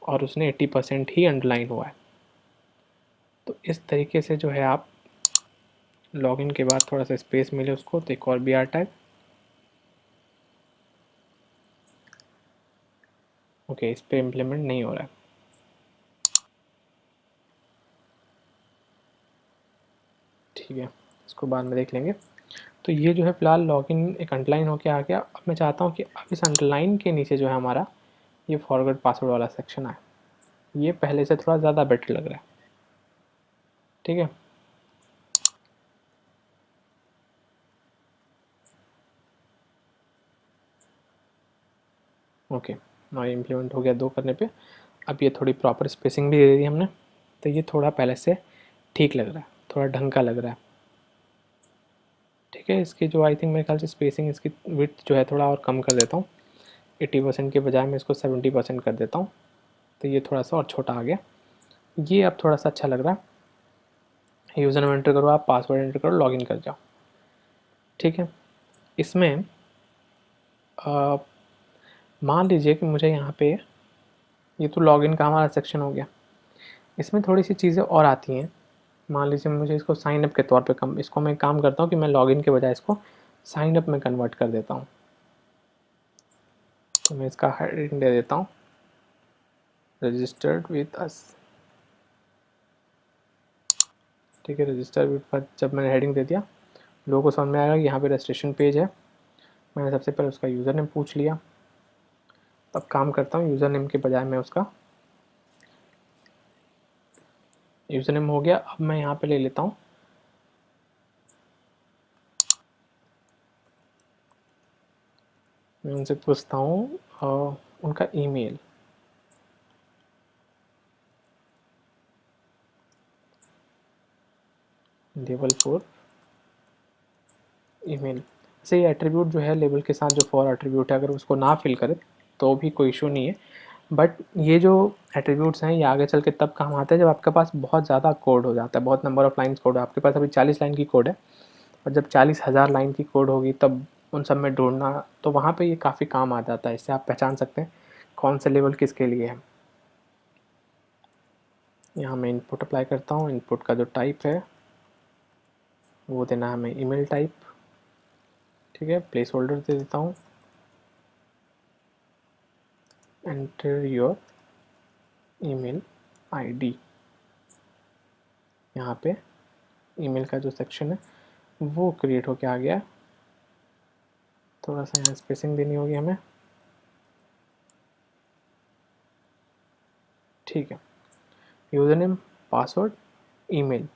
और उसने 80% ही अंडरलाइन हुआ है। तो इस तरीके से जो है आप लॉगिन के बाद थोड़ा सा स्पेस मिले उसको, तो एक और बी आर टैग, ओके, इस पर इम्प्लीमेंट नहीं हो रहा है, ठीक है, इसको बाद में देख लेंगे। तो ये जो है फ़िलहाल लॉगिन एक अंडरलाइन होके आ गया। अब मैं चाहता हूँ कि अब इस अंडरलाइन के नीचे जो है हमारा ये फॉरवर्ड पासवर्ड वाला सेक्शन आए, ये पहले से थोड़ा ज़्यादा बेटर लग रहा है। ठीक है। ओके, और इम्प्लीमेंट हो गया 2 करने पे। अब ये थोड़ी प्रॉपर स्पेसिंग भी दे दी हमने, तो ये थोड़ा पहले से ठीक लग रहा है, थोड़ा ढंग का लग रहा है। ठीक है, इसकी जो आई थिंक मेरे ख्याल से स्पेसिंग, इसकी विड्थ जो है थोड़ा और कम कर देता हूँ। 80% के बजाय मैं इसको 70% कर देता हूँ, तो ये थोड़ा सा और छोटा आ गया। ये अब थोड़ा सा अच्छा लग रहा है। यूज़र नेम एंटर करो, आप पासवर्ड एंटर करो, लॉगिन कर जाओ। ठीक है, इसमें मान लीजिए कि मुझे यहाँ पे, ये तो लॉगिन का हमारा सेक्शन हो गया, इसमें थोड़ी सी चीज़ें और आती हैं। मान लीजिए मुझे इसको साइन अप के तौर पे इसको मैं काम करता हूँ कि मैं लॉगिन के बजाय इसको साइन अप में कन्वर्ट कर देता हूँ। तो मैं इसका हेडिंग दे देता हूँ, रजिस्टर्ड विथ अस। ठीक है, रजिस्टर विथ अस जब मैंने हेडिंग दे दिया, लोगों को समझ में आएगा कि यहाँ पे रजिस्ट्रेशन पेज है। मैंने सबसे पहले उसका यूज़र नेम पूछ लिया। अब काम करता हूँ, यूज़र नेम के बजाय मैं उसका यूज़र नेम हो गया। अब मैं यहाँ पे ले लेता हूँ, मैं उनसे पूछता हूँ उनका ईमेल। Level 4 email. से ये एट्रीब्यूट जो है लेबल के साथ जो फॉर एट्रीब्यूट है, अगर उसको ना फिल करे तो भी कोई इशू नहीं है। बट ये जो एट्रीब्यूट्स हैं ये आगे चल के तब काम आते हैं जब आपके पास बहुत ज़्यादा कोड हो जाता है, बहुत नंबर ऑफ लाइन्स कोड है। आपके पास अभी 40 लाइन की कोड है, और जब 40,000 लाइन की कोड होगी तब उन सब में ढूंढना, तो वहाँ पे ये काफ़ी काम आ जाता है। इससे आप पहचान सकते हैं कौन से लेवल किसके लिए है। यहाँ मैं इनपुट अप्लाई करता हूँ। इनपुट का जो टाइप है वो देना है हमें ईमेल टाइप। ठीक है, प्लेस होल्डर दे देता हूँ, एंटर योर ईमेल आईडी। यहाँ पे ईमेल का जो सेक्शन है वो क्रिएट होके आ गया। थोड़ा सा यहाँ स्पेसिंग देनी होगी हमें। ठीक है, यूज़र नेम, पासवर्ड, ईमेल,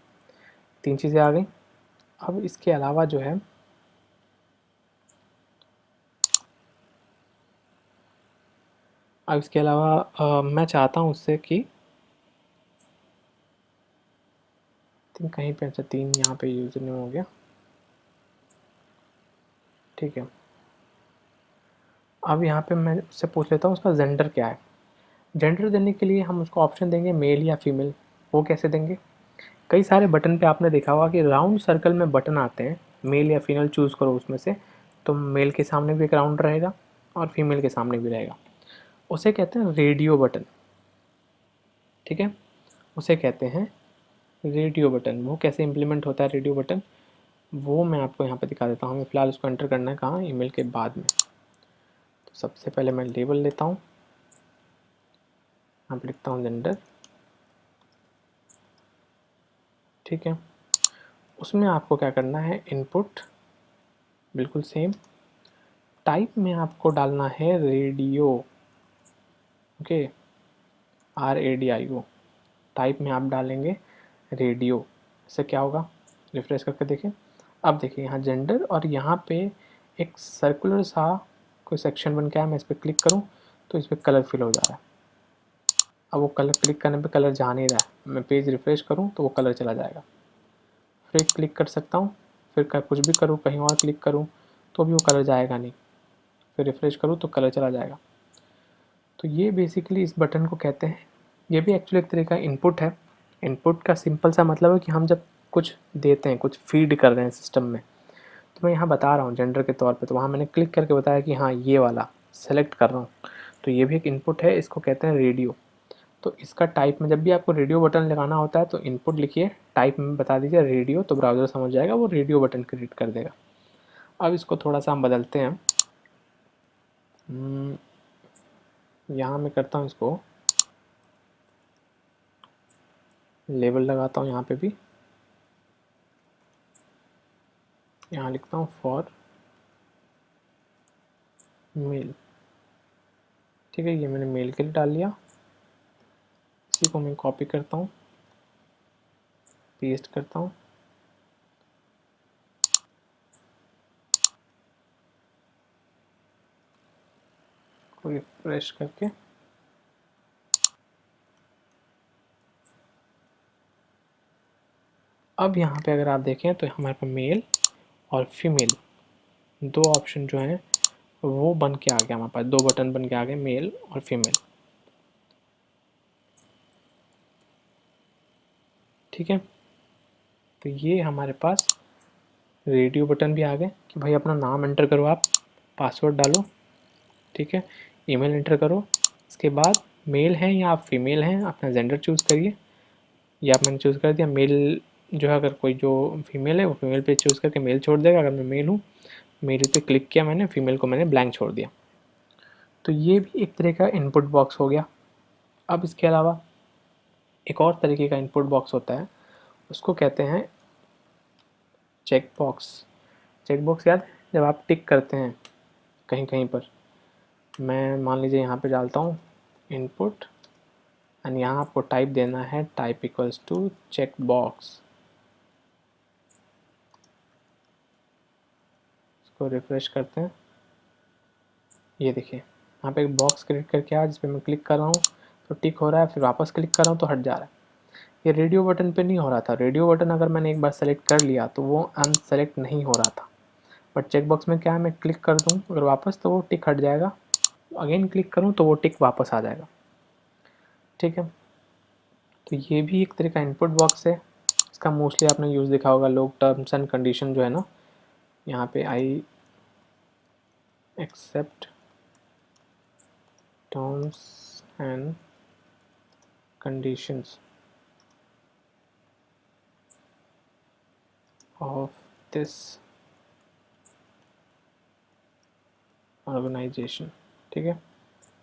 3 चीज़ें आ गई। अब इसके अलावा जो है, अब इसके अलावा मैं चाहता हूँ उससे कि कहीं पे, अच्छा 3 यहाँ पे यूज़र नेम हो गया। ठीक है, अब यहाँ पे मैं उससे पूछ लेता हूँ उसका जेंडर क्या है। जेंडर देने के लिए हम उसको ऑप्शन देंगे मेल या फीमेल। वो कैसे देंगे? कई सारे बटन पे आपने देखा होगा कि राउंड सर्कल में बटन आते हैं, मेल या फीमेल चूज़ करो उसमें से। तो मेल के सामने भी एक राउंड रहेगा और फीमेल के सामने भी रहेगा। उसे कहते हैं रेडियो बटन। ठीक है, उसे कहते हैं रेडियो बटन। वो कैसे इम्प्लीमेंट होता है रेडियो बटन, वो मैं आपको यहाँ पे दिखा देता हूँ। हमें फ़िलहाल उसको एंटर करना है कहाँ, ईमेल के बाद में। तो सबसे पहले मैं लेबल लेता हूँ, यहाँ पे लिखता हूँ जेंडर। ठीक है, उसमें आपको क्या करना है, इनपुट बिल्कुल सेम। टाइप में आपको डालना है रेडियो। Okay, RADIO। टाइप में आप डालेंगे रेडियो। इससे क्या होगा, रिफ्रेश करके देखें। अब देखिए यहाँ जेंडर, और यहाँ पे एक सर्कुलर सा कोई सेक्शन बन के आया। मैं इस पर क्लिक करूँ तो इस पर कलर फिल हो जा रहा है। अब वो कलर क्लिक करने पे कलर जा नहीं रहा है। मैं पेज रिफ्रेश करूँ तो वो कलर चला जाएगा। फिर क्लिक कर सकता हूँ, फिर कुछ भी करूँ, कहीं और क्लिक करूँ तो भी वो कलर जाएगा नहीं। फिर रिफ्रेश करूँ तो कलर चला जाएगा। तो ये बेसिकली इस बटन को कहते हैं, ये भी एक्चुअली एक तरह का इनपुट है। इनपुट का सिंपल सा मतलब है कि हम जब कुछ देते हैं, कुछ फीड कर रहे हैं सिस्टम में। तो मैं यहाँ बता रहा हूँ जेंडर के तौर पे, तो वहाँ मैंने क्लिक करके बताया कि हाँ ये वाला सेलेक्ट कर रहा हूँ। तो ये भी एक इनपुट है, इसको कहते हैं रेडियो। तो इसका टाइप में जब भी आपको रेडियो बटन लगाना होता है तो इनपुट लिखिए, टाइप में बता दीजिए रेडियो, तो ब्राउज़र समझ जाएगा, वो रेडियो बटन क्रिएट कर देगा। अब इसको थोड़ा सा हम बदलते हैं। यहाँ मैं करता हूँ इसको लेबल लगाता हूँ, यहाँ पे भी यहाँ लिखता हूँ फॉर मेल। ठीक है, ये मैंने मेल के लिए डाल लिया। इसी को मैं कॉपी करता हूँ, पेस्ट करता हूँ। रिफ्रेश करके अब यहाँ पे अगर आप देखें तो हमारे पास मेल और फीमेल दो ऑप्शन जो हैं वो बन के आ गया, हमारे पास दो बटन बन के आ गए, मेल और फीमेल। ठीक है, तो ये हमारे पास रेडियो बटन भी आ गए कि भाई अपना नाम एंटर करो, आप पासवर्ड डालो, ठीक है, ईमेल एंटर करो, इसके बाद मेल हैं या आप फीमेल हैं अपना जेंडर चूज़ करिए, या मैंने चूज़ कर दिया मेल जो है, अगर कोई जो फीमेल है वो फीमेल पे चूज़ करके मेल छोड़ देगा, अगर मैं मेल हूँ मेल पे क्लिक किया मैंने, फीमेल को मैंने ब्लैंक छोड़ दिया। तो ये भी एक तरह का इनपुट बॉक्स हो गया। अब इसके अलावा एक और तरीके का इनपुट बॉक्स होता है, उसको कहते हैं चेक बॉक्स। चेक बॉक्स याद है, जब आप टिक करते हैं कहीं कहीं पर, मैं मान लीजिए यहाँ पे डालता हूँ इनपुट एंड यहाँ आपको टाइप देना है, type equals to check box. इसको रिफ्रेश करते हैं, ये देखिए यहाँ पे एक बॉक्स क्रिएट करके आया जिस पे मैं क्लिक कर रहा हूँ तो टिक हो रहा है, फिर वापस क्लिक कर रहा हूँ तो हट जा रहा है। ये रेडियो बटन पे नहीं हो रहा था, रेडियो बटन अगर मैंने एक बार सेलेक्ट कर लिया तो वो अनसेलेक्ट नहीं हो रहा था, बट चेक बॉक्स में क्या है, मैं क्लिक कर दूँ अगर वापस तो वो टिक हट जाएगा, अगेन क्लिक करूँ तो वो टिक वापस आ जाएगा। ठीक है, तो ये भी एक तरह का इनपुट बॉक्स है, इसका मोस्टली आपने यूज़ देखा होगा, लोग टर्म्स एंड कंडीशन जो है ना, यहाँ पे I accept terms and conditions of this organization. ठीक है,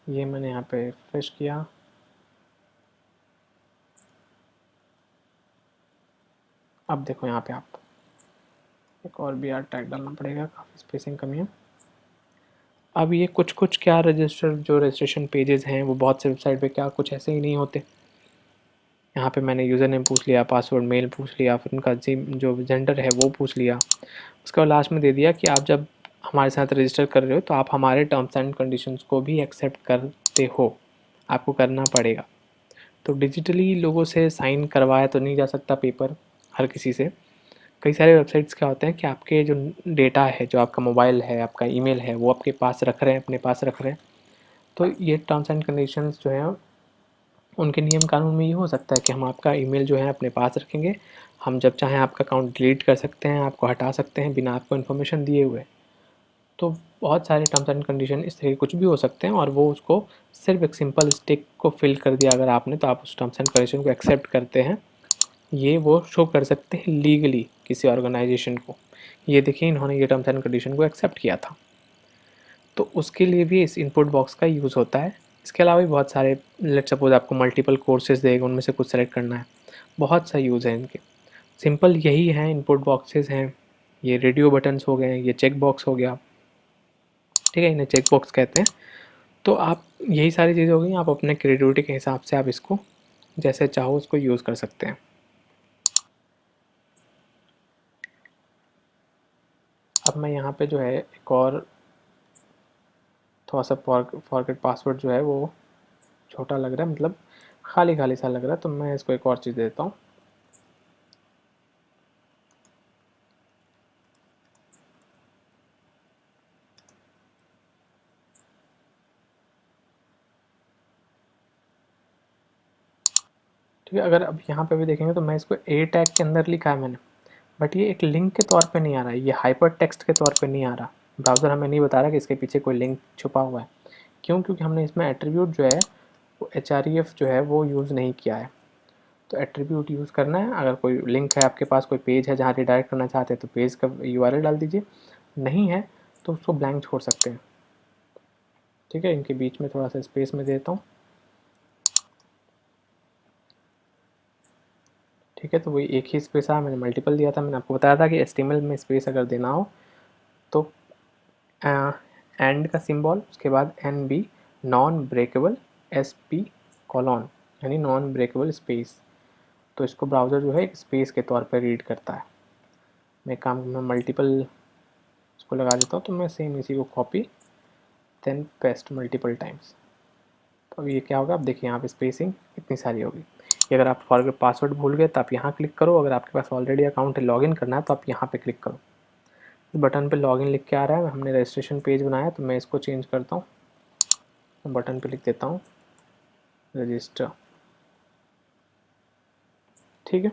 ये मैंने यहाँ पे रिफ्रेश किया, अब देखो यहाँ पे आप एक और भी आर टैग डालना पड़ेगा, काफ़ी स्पेसिंग कमी है। अब ये कुछ कुछ क्या रजिस्टर जो रजिस्ट्रेशन पेजेस हैं वो बहुत से वेबसाइट पे क्या कुछ ऐसे ही नहीं होते। यहाँ पे मैंने यूज़र नेम पूछ लिया, पासवर्ड मेल पूछ लिया, फिर उनका जो जेंडर है वो पूछ लिया, उसके बाद लास्ट में दे दिया कि आप जब हमारे साथ रजिस्टर कर रहे हो तो आप हमारे टर्म्स एंड कंडीशंस को भी एक्सेप्ट करते हो, आपको करना पड़ेगा। तो डिजिटली लोगों से साइन करवाया तो नहीं जा सकता पेपर हर किसी से। कई सारे वेबसाइट्स क्या होते हैं कि आपके जो डेटा है, जो आपका मोबाइल है, आपका ईमेल है, वो आपके पास रख रहे हैं, अपने पास रख रहे हैं, तो ये टर्म्स एंड कंडीशंस जो हैं उनके नियम कानून में ये हो सकता है कि हम आपका ईमेल जो है अपने पास रखेंगे, हम जब चाहें आपका अकाउंट डिलीट कर सकते हैं, आपको हटा सकते हैं बिना आपको इन्फॉर्मेशन दिए हुए। तो बहुत सारे टर्म्स एंड कंडीशन इस तरह के कुछ भी हो सकते हैं, और वो उसको सिर्फ एक सिंपल स्टिक को फिल कर दिया अगर आपने, तो आप उस टर्म्स एंड कंडीशन को एक्सेप्ट करते हैं, ये वो शो कर सकते हैं लीगली किसी ऑर्गेनाइजेशन को, ये देखिए इन्होंने ये टर्म्स एंड कंडीशन को एक्सेप्ट किया था। तो उसके लिए भी इस इनपुट बॉक्स का यूज़ होता है। इसके अलावा भी बहुत सारे, लेट सपोज आपको मल्टीपल कोर्सेज देगा, उनमें से कुछ सेलेक्ट करना है, बहुत सा यूज़ है इनके। सिंपल यही है, इनपुट बॉक्सेस हैं, ये रेडियो बटन्स हो गए, ये चेक बॉक्स हो गया, ठीक है, इन्हें चेक बॉक्स कहते हैं। तो आप यही सारी चीज़ें हो गई, आप अपने क्रिएटिविटी के हिसाब से आप इसको जैसे चाहो उसको यूज़ कर सकते हैं। अब मैं यहाँ पे जो है एक और थोड़ा सा फॉरगेट पासवर्ड जो है वो छोटा लग रहा है, मतलब खाली खाली सा लग रहा है, तो मैं इसको एक और चीज़ देता हूँ। ठीक है, अगर अब यहाँ पे भी देखेंगे तो मैं इसको ए टैग के अंदर लिखा है मैंने, बट ये एक लिंक के तौर पे नहीं आ रहा है, ये हाइपर टेक्स्ट के तौर पे नहीं आ रहा, ब्राउज़र हमें नहीं बता रहा कि इसके पीछे कोई लिंक छुपा हुआ है। क्यों? क्योंकि हमने इसमें एट्रीब्यूट जो है वो href जो है वो यूज़ नहीं किया है। तो एट्रीब्यूट यूज़ करना है, अगर कोई लिंक है आपके पास, कोई पेज है जहाँ रिडायरेक्ट करना चाहते हैं तो पेज का URL डाल दीजिए, नहीं है तो उसको ब्लैंक छोड़ सकते हैं। ठीक है, इनके बीच में थोड़ा सा स्पेस में देता हूँ। ठीक है, तो वही एक ही स्पेस आया, मैंने मल्टीपल दिया था, मैंने आपको बताया था कि HTML में स्पेस अगर देना हो तो एंड का सिंबल, उसके बाद NB, non breakable, SP colon, यानी नॉन ब्रेकेबल स्पेस, तो इसको ब्राउज़र जो है एक स्पेस के तौर पर रीड करता है। मैं मल्टीपल इसको लगा देता हूँ, तो मैं सेम इसी को copy then paste multiple times. तो अब ये क्या होगा, आप देखिए यहाँ पे स्पेसिंग इतनी सारी होगी। ये अगर आप फॉरगेट पासवर्ड भूल गए तो आप यहाँ क्लिक करो, अगर आपके पास ऑलरेडी अकाउंट है लॉगिन करना है तो आप यहाँ पे क्लिक करो। इस बटन पे लॉगिन लिख के आ रहा है, हमने रजिस्ट्रेशन पेज बनाया तो मैं इसको चेंज करता हूँ, बटन पे लिख देता हूँ रजिस्टर। ठीक है,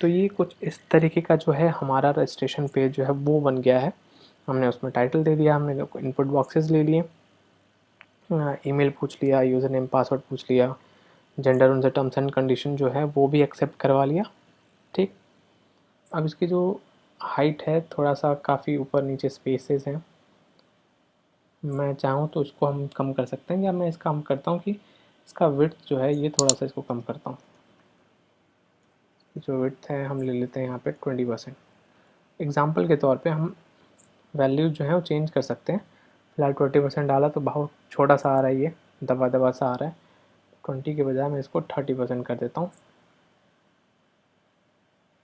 तो ये कुछ इस तरीके का जो है हमारा रजिस्ट्रेशन पेज जो है वो बन गया है। हमने उसमें टाइटल दे दिया, हमने इनपुट बॉक्सेस ले लिए, ईमेल पूछ लिया, यूज़र नेम पासवर्ड पूछ लिया, जेंडर उनसे टर्म्स एंड कंडीशन जो है वो भी एक्सेप्ट करवा लिया। ठीक, अब इसकी जो हाइट है थोड़ा सा काफ़ी ऊपर नीचे स्पेसेस हैं, मैं चाहूँ तो इसको हम कम कर सकते हैं, या मैं इसका हम करता हूँ कि इसका विड्थ जो है ये थोड़ा सा इसको कम करता हूँ। जो विड्थ है हम ले लेते हैं यहाँ पे 20%। एग्जाम्पल के तौर पे हम वैल्यूज जो है वो चेंज कर सकते हैं। फिलहाल 20% डाला तो बहुत छोटा सा आ रहा है, ये दबा दबा सा आ रहा है। 20 के बजाय मैं इसको 30% कर देता हूँ।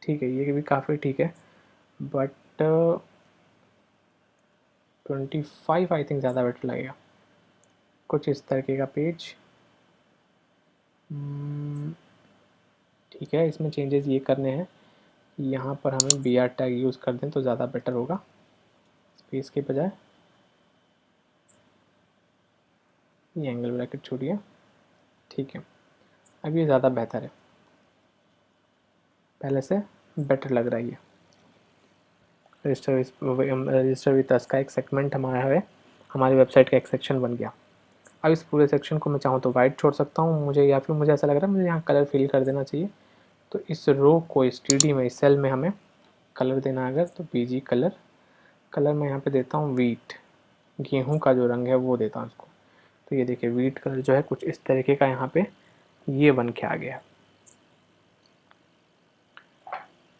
ठीक है, ये भी काफ़ी ठीक है, बट 25 आई थिंक ज़्यादा बेटर लगेगा। कुछ इस तरीके का पेज। ठीक है, इसमें चेंजेस ये करने हैं, यहाँ पर हमें बी आर टैग यूज़ कर दें तो ज़्यादा बेटर होगा स्पेस के बजाय। ये एंगल ब्रैकेट छोड़िए। ठीक है, अब ये ज़्यादा बेहतर है, पहले से बेटर लग रहा है ये। रजिस्टर विद अस का एक सेगमेंट हमारा है, हमारी वेबसाइट का एक सेक्शन बन गया। अब इस पूरे सेक्शन को मैं चाहूँ तो वाइट छोड़ सकता हूँ मुझे, या फिर मुझे ऐसा लग रहा है मुझे यहाँ कलर फिल कर देना चाहिए। तो इस रो को इस टी में, इस सेल में हमें कलर देना अगर, तो पीजी कलर, कलर मैं यहाँ पे देता हूँ वीट, गेहूँ का जो रंग है वो देता हूँ इसको। तो ये देखिए वीट कलर जो है कुछ इस तरीके का यहाँ पे ये बन के आ गया।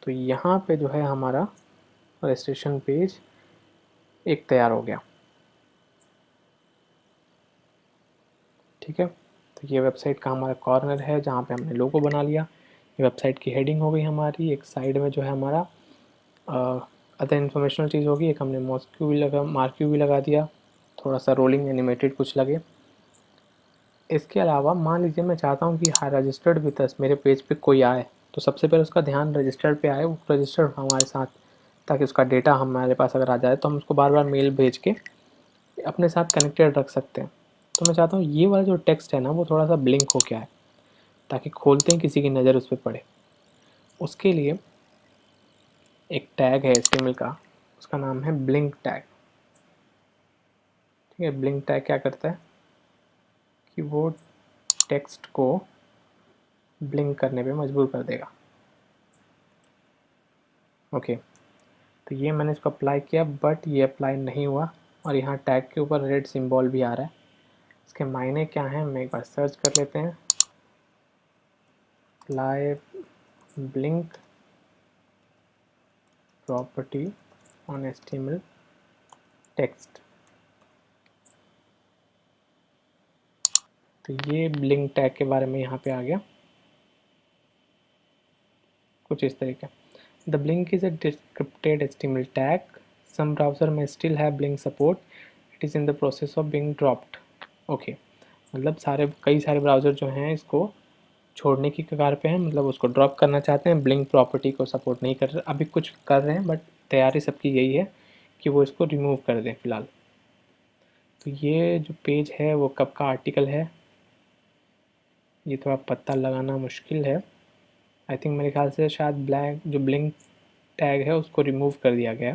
तो यहाँ पे जो है हमारा रजिस्ट्रेशन पेज एक तैयार हो गया। ठीक है, तो ये वेबसाइट का हमारा कॉर्नर है जहाँ पे हमने लोगो बना लिया। ये वेबसाइट की हेडिंग हो गई हमारी, एक साइड में जो है हमारा अदर इन्फॉर्मेशनल चीज़ होगी, एक हमने मार्क्यू भी लगा दिया, थोड़ा सा रोलिंग एनिमेटेड कुछ लगे। इसके अलावा मान लीजिए मैं चाहता हूँ कि हाँ रजिस्टर्ड विद अस मेरे पेज पे कोई आए, तो सबसे पहले उसका ध्यान रजिस्टर्ड पे आए, वो रजिस्टर्ड हमारे साथ, ताकि उसका डेटा हमारे पास अगर आ जाए तो हम उसको बार बार मेल भेज के अपने साथ कनेक्टेड रख सकते हैं। तो मैं चाहता हूँ ये वाला जो टेक्स्ट है ना वो थोड़ा सा ब्लिंक हो के आए, ताकि खोलते ही किसी की नज़र उस पर पड़े। उसके लिए एक टैग है HTML का, उसका नाम है ब्लिंक टैग। ठीक है, ब्लिंक टैग क्या करता है कि वो टेक्स्ट को ब्लिंक करने पे मजबूर कर देगा। ओके, तो ये मैंने इसको अप्लाई किया, बट ये अप्लाई नहीं हुआ, और यहाँ टैग के ऊपर रेड सिंबल भी आ रहा है। इसके मायने क्या हैं, मैं एक बार सर्च कर लेते हैं। Apply blink property on HTML text. तो ये ब्लिंक टैग के बारे में यहाँ पे आ गया कुछ इस तरीके। The blink is a deprecated HTML tag, some browser में still have blink support, it is in the process of being dropped. Okay, मतलब कई सारे ब्राउज़र जो हैं इसको छोड़ने की कगार पे हैं, मतलब उसको ड्रॉप करना चाहते हैं, ब्लिंक प्रॉपर्टी को सपोर्ट नहीं कर रहे, अभी कुछ कर रहे हैं बट तैयारी सबकी यही है कि वो इसको रिमूव कर दें फ़िलहाल। तो ये जो पेज है वो कब का आर्टिकल है, ये थोड़ा पता लगाना मुश्किल है। आई थिंक मेरे ख्याल से शायद जो ब्लिंक टैग है उसको रिमूव कर दिया गया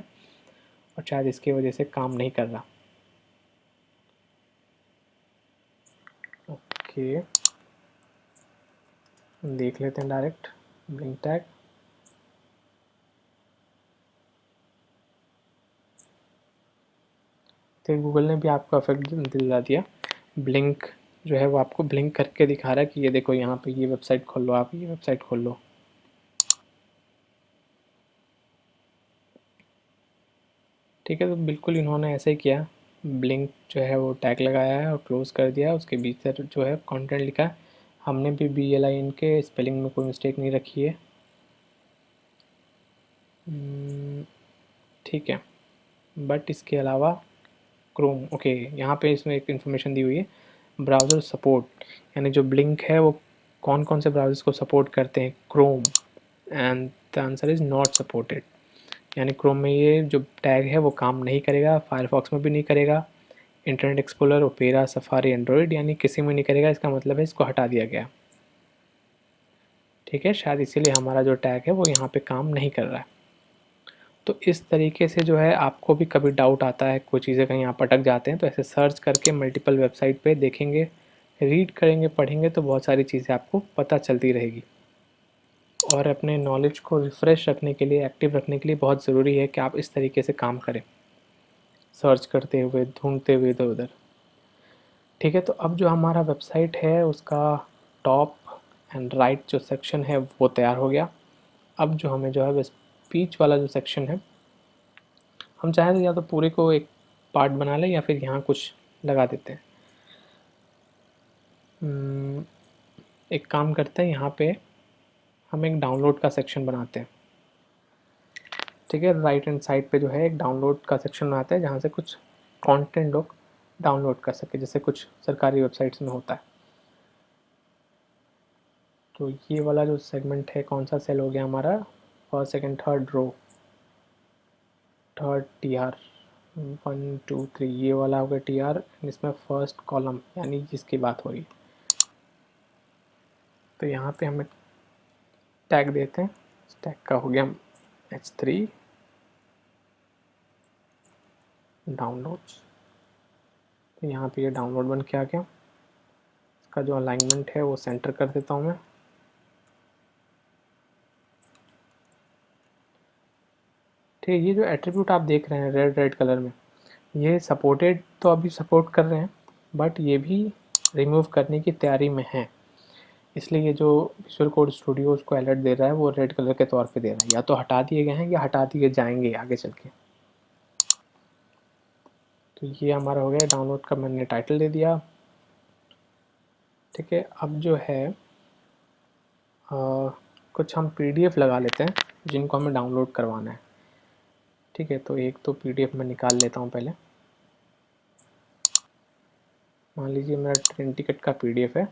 और शायद इसकी वजह से काम नहीं कर रहा। ओके, देख लेते हैं डायरेक्ट ब्लिंक टैग। तो गूगल ने भी आपको इफेक्ट दिला दिया, ब्लिंक जो है वो आपको ब्लिंक करके दिखा रहा है कि ये देखो यहाँ पे ये वेबसाइट खोल लो, आप ये वेबसाइट खोल लो। ठीक है, तो बिल्कुल इन्होंने ऐसे ही किया, ब्लिंक जो है वो टैग लगाया है और क्लोज़ कर दिया, उसके बीच से जो है कंटेंट लिखा है हमने भी BLIN के स्पेलिंग में कोई मिस्टेक नहीं रखी है। ठीक है, बट इसके अलावा क्रोम, ओके, यहाँ पे इसमें एक इन्फॉर्मेशन दी हुई है ब्राउज़र सपोर्ट, यानी जो ब्लिंक है वो कौन कौन से ब्राउज़र्स को सपोर्ट करते हैं। Chrome, and the answer is not supported, यानी क्रोम में ये जो टैग है वो काम नहीं करेगा, फायरफॉक्स में भी नहीं करेगा, internet explorer, opera, safari, Android, यानी किसी में नहीं करेगा। इसका मतलब है इसको हटा दिया गया। ठीक है, शायद इसीलिए हमारा जो टैग है वो यहाँ पे काम नहीं कर रहा है। तो इस तरीके से जो है आपको भी कभी डाउट आता है, कोई चीज़ें कहीं आप अटक जाते हैं, तो ऐसे सर्च करके मल्टीपल वेबसाइट पे देखेंगे, रीड करेंगे, पढ़ेंगे, तो बहुत सारी चीज़ें आपको पता चलती रहेगी। और अपने नॉलेज को रिफ़्रेश रखने के लिए, एक्टिव रखने के लिए बहुत ज़रूरी है कि आप इस तरीके से काम करें, सर्च करते हुए, ढूंढते हुए इधर उधर। ठीक है, तो अब जो हमारा वेबसाइट है उसका टॉप एंड राइट जो सेक्शन है वो तैयार हो गया। अब जो हमें जो है स्पीच वाला जो सेक्शन है, हम चाहें तो या तो पूरे को एक पार्ट बना लें या फिर यहाँ कुछ लगा देते हैं। एक काम करते हैं, यहाँ पे हम एक डाउनलोड का सेक्शन बनाते हैं। ठीक है, राइट हैंड साइड पे जो है एक डाउनलोड का सेक्शन बनाते हैं, जहाँ से कुछ कंटेंट लोग डाउनलोड कर सके, जैसे कुछ सरकारी वेबसाइट्स में होता है। तो ये वाला जो सेगमेंट है, कौन सा सेल हो गया हमारा, first second third row, third TR, 1 2 3, ये वाला हो गया TR, इसमें फर्स्ट कॉलम यानी जिसकी बात हो रही है। तो यहाँ पे हमें टैग देते हैं, टैग का हो गया H3 डाउनलोड्स। तो यहाँ पे ये डाउनलोड बन के आ गया। इसका जो अलाइनमेंट है वो सेंटर कर देता हूँ मैं। ठीक है, ये जो एट्रीब्यूट आप देख रहे हैं रेड रेड कलर में, ये सपोर्टेड तो अभी सपोर्ट कर रहे हैं, बट ये भी रिमूव करने की तैयारी में है। इसलिए ये जो विजुअल कोड स्टूडियो उसको अलर्ट दे रहा है वो रेड कलर के तौर पे दे रहा है, या तो हटा दिए गए हैं या हटा दिए जाएंगे आगे चल के। तो ये हमारा हो गया डाउनलोड का, मैंने टाइटल दे दिया। ठीक है, अब जो है कुछ हम PDF लगा लेते हैं जिनको हमें डाउनलोड करवाना है। ठीक है, तो एक तो PDF मैं निकाल लेता हूँ पहले। मान लीजिए मेरा ट्रेन टिकट का PDF है,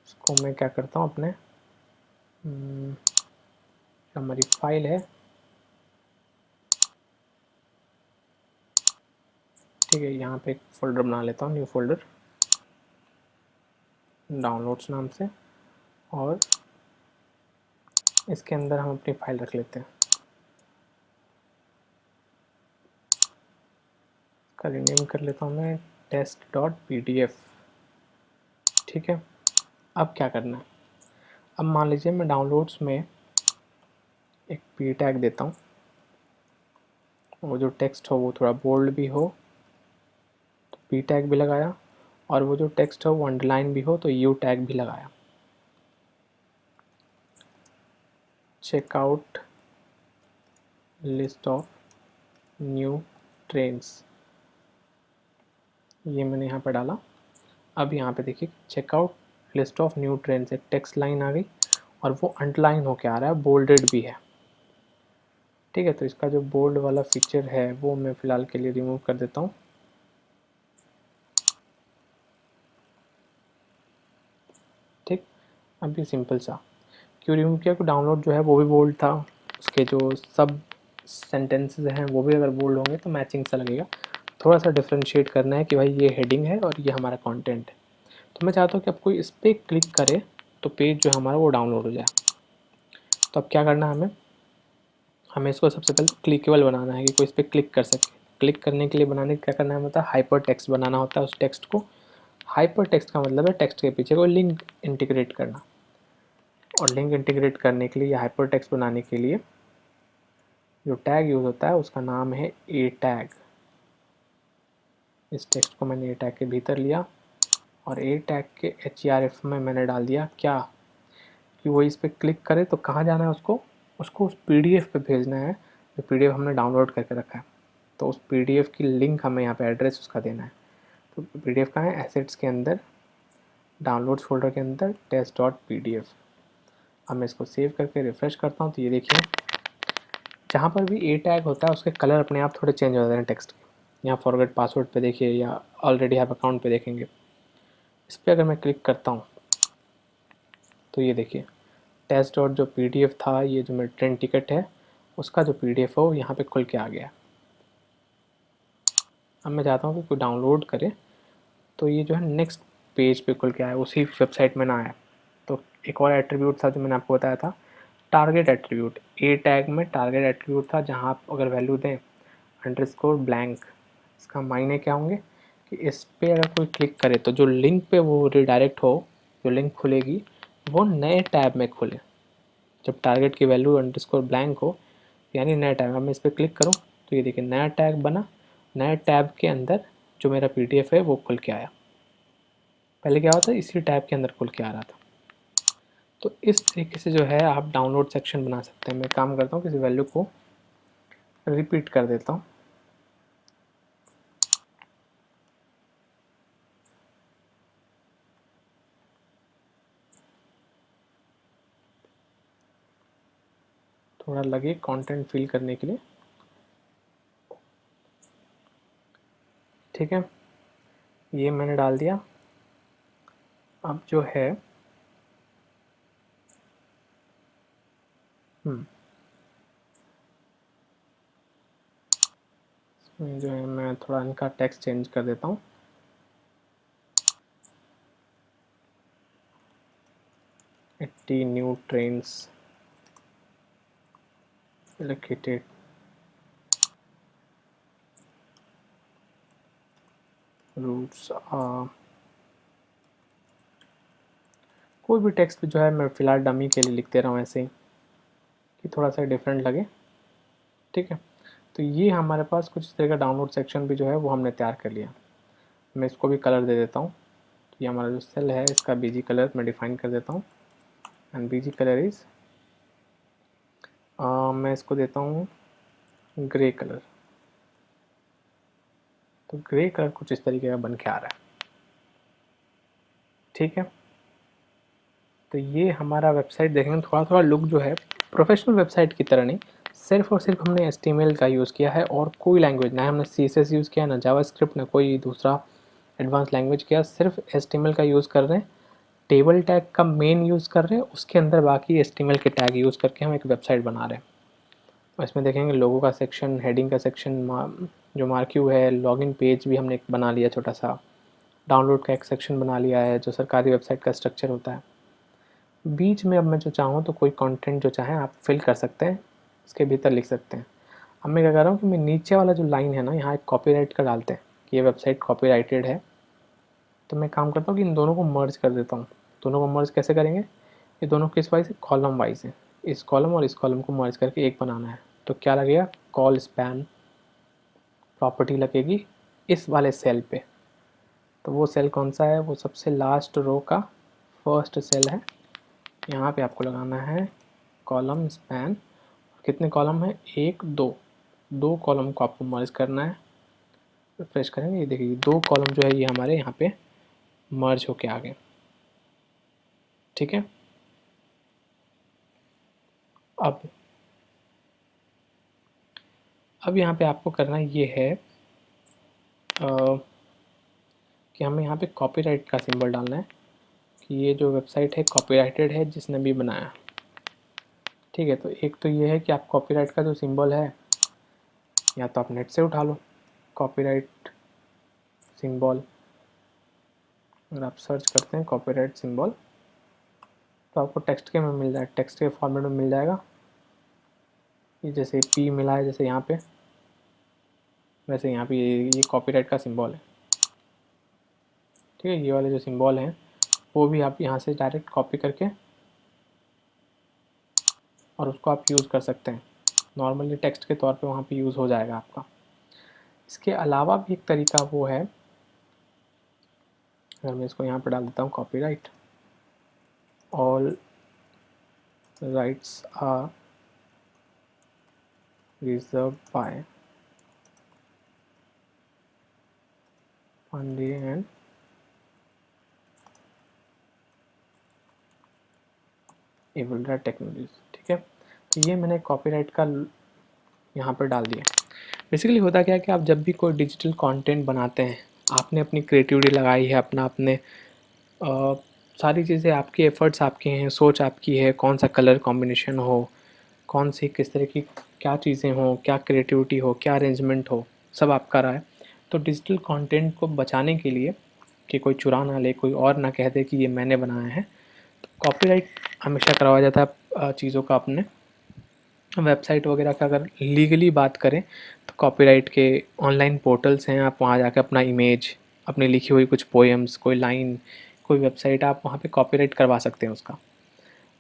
उसको मैं क्या करता हूँ अपने हमारी फाइल है, ठीक है, यहाँ पे एक फ़ोल्डर बना लेता हूँ, न्यू फोल्डर डाउनलोड्स नाम से, और इसके अंदर हम अपनी फाइल रख लेते हैं। इसका रीनेम कर लेता हूँ मैं test.pdf। ठीक है, अब क्या करना है, अब मान लीजिए मैं डाउनलोड्स में एक P टैग देता हूँ, वो जो टेक्स्ट हो वो थोड़ा बोल्ड भी हो तो P टैग भी लगाया, और वो जो टेक्स्ट हो वो अंडरलाइन भी हो तो U टैग भी लगाया। Checkout list of new trains, ये मैंने यहाँ पर डाला। अब यहाँ पे देखिए checkout list of new trains, एक टेक्स्ट लाइन आ गई और वो अंडरलाइन होके आ रहा है, बोल्डेड भी है। ठीक है, तो इसका जो बोल्ड वाला फीचर है वो मैं फ़िलहाल के लिए रिमूव कर देता हूँ। ठीक, अब ये सिंपल सा क्यों रिमूव किया, कि डाउनलोड जो है वो भी बोल्ड था, उसके जो सब सेंटेंसेस हैं वो भी अगर बोल्ड होंगे तो मैचिंग सा लगेगा। थोड़ा सा डिफ्रेंशिएट करना है कि भाई ये हेडिंग है और ये हमारा कंटेंट है। तो मैं चाहता हूँ कि अब कोई इस पर क्लिक करे तो पेज जो हमारा वो डाउनलोड हो जाए। तो अब क्या करना है हमें, हमें इसको सबसे पहले क्लिकेबल बनाना है कि कोई इस पर क्लिक कर सके। क्लिक करने के लिए बनाने क्या करना है, मतलब हाइपर टेक्स्ट बनाना होता है उस टेक्स्ट को। हाइपर टेक्स्ट का मतलब है टेक्स्ट के पीछे कोई लिंक इंटीग्रेट करना, और लिंक इंटीग्रेट करने के लिए या हाइपर टेक्स्ट बनाने के लिए जो टैग यूज़ होता है उसका नाम है ए टैग। इस टेक्स्ट को मैंने ए टैग के भीतर लिया और ए टैग के href में मैंने डाल दिया क्या, कि वो इस पर क्लिक करे तो कहाँ जाना है उसको, उसको उस PDF पे भेजना है जो PDF हमने डाउनलोड करके रखा है। तो उस PDF की लिंक हमें यहाँ पे एड्रेस उसका देना है। तो PDF कहाँ है, एसेट्स के अंदर डाउनलोड्स फोल्डर के अंदर test.pdf। अब मैं इसको सेव करके रिफ़्रेश करता हूँ तो ये देखिए जहाँ पर भी ए टैग होता है उसके कलर अपने आप थोड़े चेंज हो जाते हैं टेक्स्ट के। यहाँ फॉरगेट पासवर्ड पे देखिए या ऑलरेडी हैव अकाउंट पे देखेंगे। इस पर अगर मैं क्लिक करता हूँ तो ये देखिए टेस्ट डॉट जो पीडीएफ था, ये जो मेरा ट्रेन टिकट है उसका जो पीडीएफ है वो यहाँ पे खुल के आ गया। अब मैं चाहता हूँ कि कोई डाउनलोड करे तो ये जो है नेक्स्ट पेज पे खुल के आया, उसी वेबसाइट में ना आया। तो एक और एट्रीब्यूट था जो मैंने आपको बताया था, टारगेट एट्रीब्यूट। ए टैग में टारगेट एट्रीब्यूट था जहाँ आप अगर वैल्यू दें अंडरस्कोर ब्लैंक, इसका मायने क्या होंगे कि इस पर अगर कोई क्लिक करे तो जो लिंक पे वो रिडायरेक्ट हो, जो लिंक खुलेगी वो नए टैब में खुले। जब टारगेट की वैल्यू अंडरस्कोर ब्लैंक हो यानी नया टैब। अब मैं इस पर क्लिक करूँ तो ये देखिए नया टैग बना, नए टैब के अंदर जो मेरा पीडीएफ है वो खुल के आया। पहले क्या होता है इसी टैब के अंदर खुल के आ रहा था। तो इस तरीके से जो है आप डाउनलोड सेक्शन बना सकते हैं। मैं काम करता हूँ किसी वैल्यू को रिपीट कर देता हूँ। थोड़ा लगे कंटेंट फिल करने के लिए, ठीक है। ये मैंने डाल दिया। अब जो है इसमें जो है मैं थोड़ा इनका टेक्स्ट चेंज कर देता हूँ। Eighty new trains located routes. कोई भी टेक्स्ट जो है मैं फ़िलहाल डमी के लिए लिख दे रहा हूँ ऐसे ही कि थोड़ा सा डिफरेंट लगे, ठीक है। तो ये हमारे पास कुछ इस तरह का डाउनलोड सेक्शन भी जो है वो हमने तैयार कर लिया। मैं इसको भी कलर दे देता हूँ। ये हमारा जो सेल है इसका बीजी कलर मैं डिफाइन कर देता हूँ एंड बीजी कलर इज़ मैं इसको देता हूँ ग्रे कलर। तो ग्रे कलर कुछ इस तरीके का बन के आ रहा है, ठीक है। तो ये हमारा वेबसाइट देखेंगे थोड़ा थोड़ा लुक जो है प्रोफेशनल वेबसाइट की तरह नहीं, सिर्फ और सिर्फ हमने HTML का यूज़ किया है और कोई लैंग्वेज ना हमने CSS यूज़ किया ना जावास्क्रिप्ट ना कोई दूसरा एडवांस लैंग्वेज किया, सिर्फ HTML का यूज़ कर रहे हैं। टेबल टैग का मेन यूज़ कर रहे हैं, उसके अंदर बाकी HTML के टैग यूज़ करके हम एक वेबसाइट बना रहे हैं। और इसमें देखेंगे लोगों का सेक्शन, हेडिंग का सेक्शन, जो मार्क्यू है, लॉगिन पेज भी हमने एक बना लिया छोटा सा, डाउनलोड का एक सेक्शन बना लिया है जो सरकारी वेबसाइट का स्ट्रक्चर होता है। बीच में अब मैं जो चाहूँ तो कोई कंटेंट जो चाहें आप फिल कर सकते हैं, इसके भीतर लिख सकते हैं। अब मैं क्या कर रहा हूँ कि मैं नीचे वाला जो लाइन है ना यहाँ एक कॉपीराइट का डालते हैं कि ये वेबसाइट कॉपीराइटेड है। तो मैं काम करता हूँ कि इन दोनों को मर्ज कर देता हूँ। दोनों को मर्ज कैसे करेंगे, ये दोनों किस वाइज है, कॉलम वाइज है। इस कॉलम और इस कॉलम को मर्ज करके एक बनाना है। तो क्या लगेगा, कॉल स्पैन प्रॉपर्टी लगेगी इस वाले सेल पे। तो वो सेल कौन सा है, वो सबसे लास्ट रो का फर्स्ट सेल है। यहाँ पे आपको लगाना है कॉलम स्पैन। कितने कॉलम है, एक दो, दो कॉलम को आपको मर्ज करना है। रिफ्रेश करेंगे, ये देखिए दो कॉलम जो है ये हमारे यहाँ पे मर्ज होके आ गए, ठीक है। अब यहाँ पे आपको करना ये है कि हमें यहाँ पे कॉपीराइट का सिंबल डालना है कि ये जो वेबसाइट है कॉपीराइटेड है जिसने भी बनाया, ठीक है। तो एक तो ये है कि आप कॉपीराइट का जो सिंबल है या तो आप नेट से उठा लो कॉपीराइट सिंबल। अगर आप सर्च करते हैं कॉपीराइट सिंबल तो आपको टेक्स्ट के में मिल जाएगा, टेक्स्ट के फॉर्मेट में मिल जाएगा। ये जैसे पी मिला है जैसे यहाँ पे, वैसे यहाँ पे ये कॉपीराइट का सिंबल है, ठीक है। ये वाले जो सिंबल हैं वो भी आप यहाँ से डायरेक्ट कॉपी करके और उसको आप यूज़ कर सकते हैं। नॉर्मली टेक्स्ट के तौर पे वहाँ पे यूज़ हो जाएगा आपका। इसके अलावा भी एक तरीका वो है, अगर मैं इसको यहाँ पे डाल देता हूँ copyright, all rights are reserved by Pandey and एवलराइट टेक्नोलॉजीज, ठीक है। तो ये मैंने कॉपीराइट का यहाँ पर डाल दिया। बेसिकली होता क्या है कि आप जब भी कोई डिजिटल कंटेंट बनाते हैं, आपने अपनी क्रिएटिविटी लगाई है, अपना आपने सारी चीज़ें, आपकी एफ़र्ट्स आपके हैं, सोच आपकी है, कौन सा कलर कॉम्बिनेशन हो, कौन सी किस तरह की क्या चीज़ें हों, क्या क्रिएटिविटी हो, क्या अरेंजमेंट हो, सब आपका रहा है। तो डिजिटल कंटेंट को बचाने के लिए कि कोई चुरा ना ले, कोई और ना कह दे कि ये मैंने बनाया है, तो कॉपीराइट हमेशा करवाया जाता है चीज़ों का। अपने वेबसाइट वगैरह का अगर लीगली बात करें तो कॉपीराइट के ऑनलाइन पोर्टल्स हैं, आप वहाँ जाकर अपना इमेज, अपनी लिखी हुई कुछ पोएम्स, कोई लाइन, कोई वेबसाइट, आप वहाँ पे कॉपीराइट करवा सकते हैं उसका।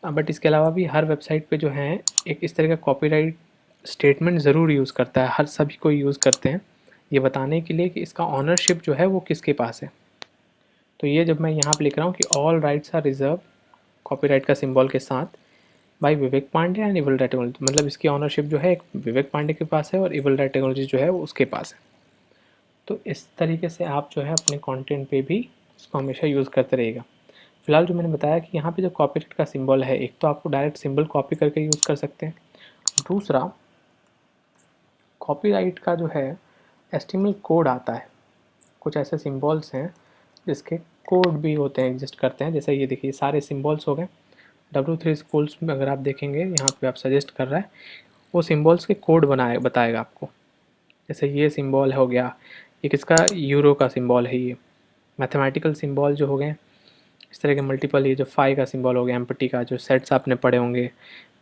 बट इसके अलावा भी हर वेबसाइट पे जो है एक इस तरह का कॉपीराइट स्टेटमेंट ज़रूर यूज़ करता है, हर सभी को यूज़ करते हैं ये बताने के लिए कि इसका ऑनरशिप जो है वो किसके पास है। तो ये जब मैं यहाँ पे लिख रहा हूँ कि all rights are reserved copyright का सिंबल के साथ बाय विवेक पांडे एंड एवलराइट टेक्नोलॉजी, मतलब इसकी ऑनरशिप जो है एक विवेक पांडे के पास है और एवलराइट टेक्नोलॉजी जो है वो उसके पास है। तो इस तरीके से आप जो है अपने कंटेंट पे भी इसको हमेशा यूज़ करते रहिएगा। फिलहाल जो मैंने बताया कि यहाँ पे जो कॉपीराइट का सिंबल है, एक तो आपको डायरेक्ट सिंबल कॉपी करके यूज़ कर सकते हैं, दूसरा कॉपीराइट का जो है एचटीएमएल कोड आता है, कुछ ऐसे सिंबल्स हैं जिसके कोड भी होते हैं, एग्जिस्ट करते हैं। जैसे ये देखिए सारे सिंबल्स हो गए, W3 स्कूल्स में अगर आप देखेंगे यहाँ पे आप सजेस्ट कर रहा है, वो सिंबल्स के कोड बनाए बताएगा आपको। जैसे ये सिंबल हो गया, ये किसका, यूरो का सिंबल है, ये मैथमेटिकल सिंबल जो हो गए इस तरह के मल्टीपल, ये जो फाई का सिंबल हो गया, एम्पटी का जो सेट्स आपने पढ़े होंगे,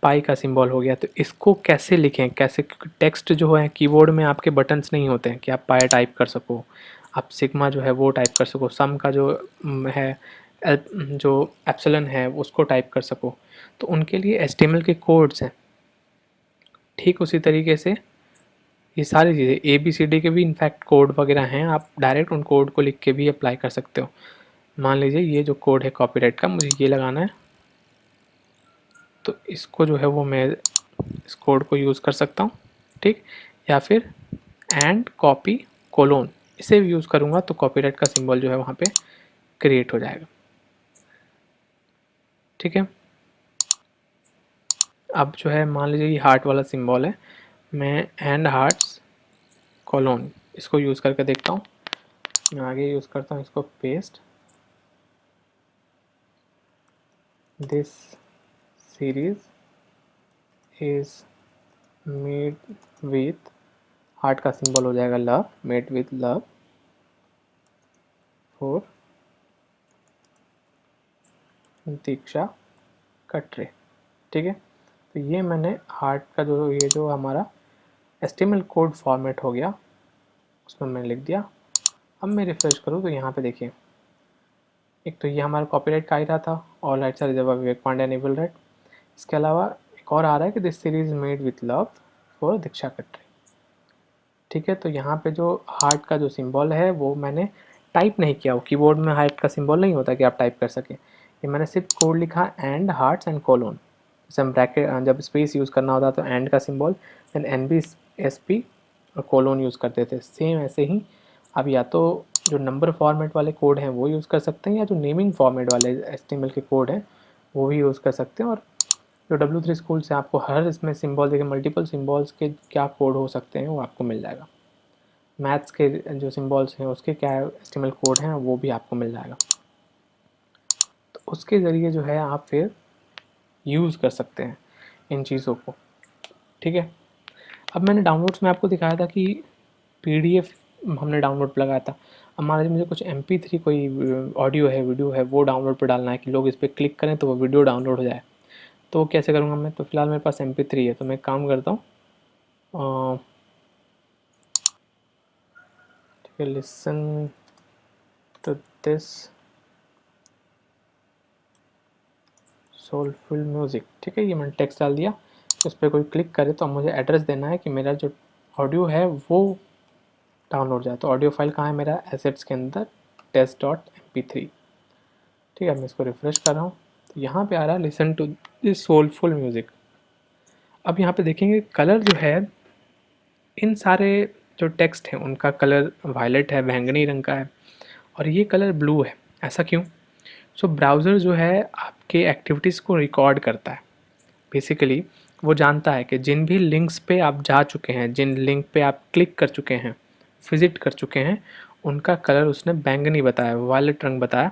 पाई का सिंबल हो गया, तो इसको कैसे लिखें, कैसे, क्योंकि टेक्स्ट जो है कीबोर्ड में आपके बटन्स नहीं होते हैं कि आप पाई टाइप कर सको, आप सिग्मा जो है वो टाइप कर सको, सम का जो है जो एप्सिलन है उसको टाइप कर सको, तो उनके लिए एचटीएमएल के कोड्स हैं। ठीक उसी तरीके से ये सारी चीज़ें ABCD के भी इनफैक्ट कोड वगैरह हैं, आप डायरेक्ट उन कोड को लिख के भी अप्लाई कर सकते हो। मान लीजिए ये जो कोड है कॉपीराइट का, मुझे ये लगाना है, तो इसको जो है वो मैं इस कोड को यूज़ कर सकता हूँ, ठीक। या फिर एंड कॉपी कोलोन, इसे भी यूज़ करूँगा तो कॉपीराइट का सिंबल जो है वहाँ पे क्रिएट हो जाएगा, ठीक है। अब जो है मान लीजिए ये हार्ट वाला सिंबल है, मैं एंड हार्ट्स कोलोन इसको यूज़ करके देखता हूँ। मैं आगे यूज़ करता हूँ इसको, paste, this series is made with, heart का सिंबल हो जाएगा love, made with love for Diksha Katre, ठीक है। तो ये मैंने हार्ट का जो ये जो हमारा एचटीएमएल कोड फॉर्मेट हो गया उसमें मैंने लिख दिया। अब मैं रिफ्रेश करूँ तो यहाँ पे देखिए, एक तो ये हमारा कॉपीराइट का ही रहा था, all rights are reserved by Vivek Pandey and एवलराइट। इसके अलावा एक और आ रहा है कि this series made with love for Diksha Katre, ठीक है। तो यहाँ पे जो हार्ट का जो सिंबल है वो मैंने टाइप नहीं किया, वो कीबोर्ड में हार्ट का सिंबल नहीं होता कि आप टाइप कर सकें, ये मैंने सिर्फ कोड लिखा एंड हार्ट्स एंड कोलोन। जैसे हम ब्रैकेट जब स्पेस यूज़ करना होता तो एंड का सिंबल, देन NBSP और कोलोन यूज़ करते थे। सेम ऐसे ही अब या तो जो नंबर फॉर्मेट वाले कोड हैं वो यूज़ कर सकते हैं, या जो नेमिंग फॉर्मेट वाले HTML के कोड हैं वो भी यूज़ कर सकते हैं। और जो W3 स्कूल से आपको हर इसमें सिंबल देखिए, मल्टीपल सिंबल्स के क्या कोड हो सकते हैं वो आपको मिल जाएगा। मैथ्स के जो सिंबल्स हैं उसके क्या HTML कोड हैं वो भी आपको मिल जाएगा। तो उसके ज़रिए जो है आप फिर यूज़ कर सकते हैं इन चीज़ों को, ठीक है। अब मैंने डाउनलोड्स में आपको दिखाया था कि PDF हमने डाउनलोड पर लगाया था। अब मान लीजिए मुझे कुछ MP3 कोई ऑडियो है, वीडियो है, वो डाउनलोड पर डालना है कि लोग इस पर क्लिक करें तो वो वीडियो डाउनलोड हो जाए, तो कैसे करूँगा मैं। तो फिलहाल मेरे पास MP3 है, तो मैं काम करता हूँ, ठीक है, listen to this soulful music, ठीक है। ये मैंने टेक्स्ट डाल दिया, उस पर कोई क्लिक करे तो अब मुझे एड्रेस देना है कि मेरा जो ऑडियो है वो डाउनलोड जाए। तो ऑडियो फाइल कहाँ है मेरा, एसेट्स के अंदर test.mp3, ठीक है। मैं इसको रिफ्रेश कर रहा हूँ तो यहाँ पे आ रहा है listen to this soulful music. अब यहाँ पे देखेंगे कलर जो है, इन सारे जो टेक्स्ट हैं उनका कलर वायलेट है, बैंगनी रंग का है, और ये कलर ब्लू है। ऐसा क्यों? सो ब्राउज़र जो है आपके एक्टिविटीज़ को रिकॉर्ड करता है, बेसिकली वो जानता है कि जिन भी लिंक्स पे आप जा चुके हैं, जिन लिंक पे आप क्लिक कर चुके हैं, विज़िट कर चुके हैं, उनका कलर उसने बैंगनी बताया, वायलेट रंग बताया,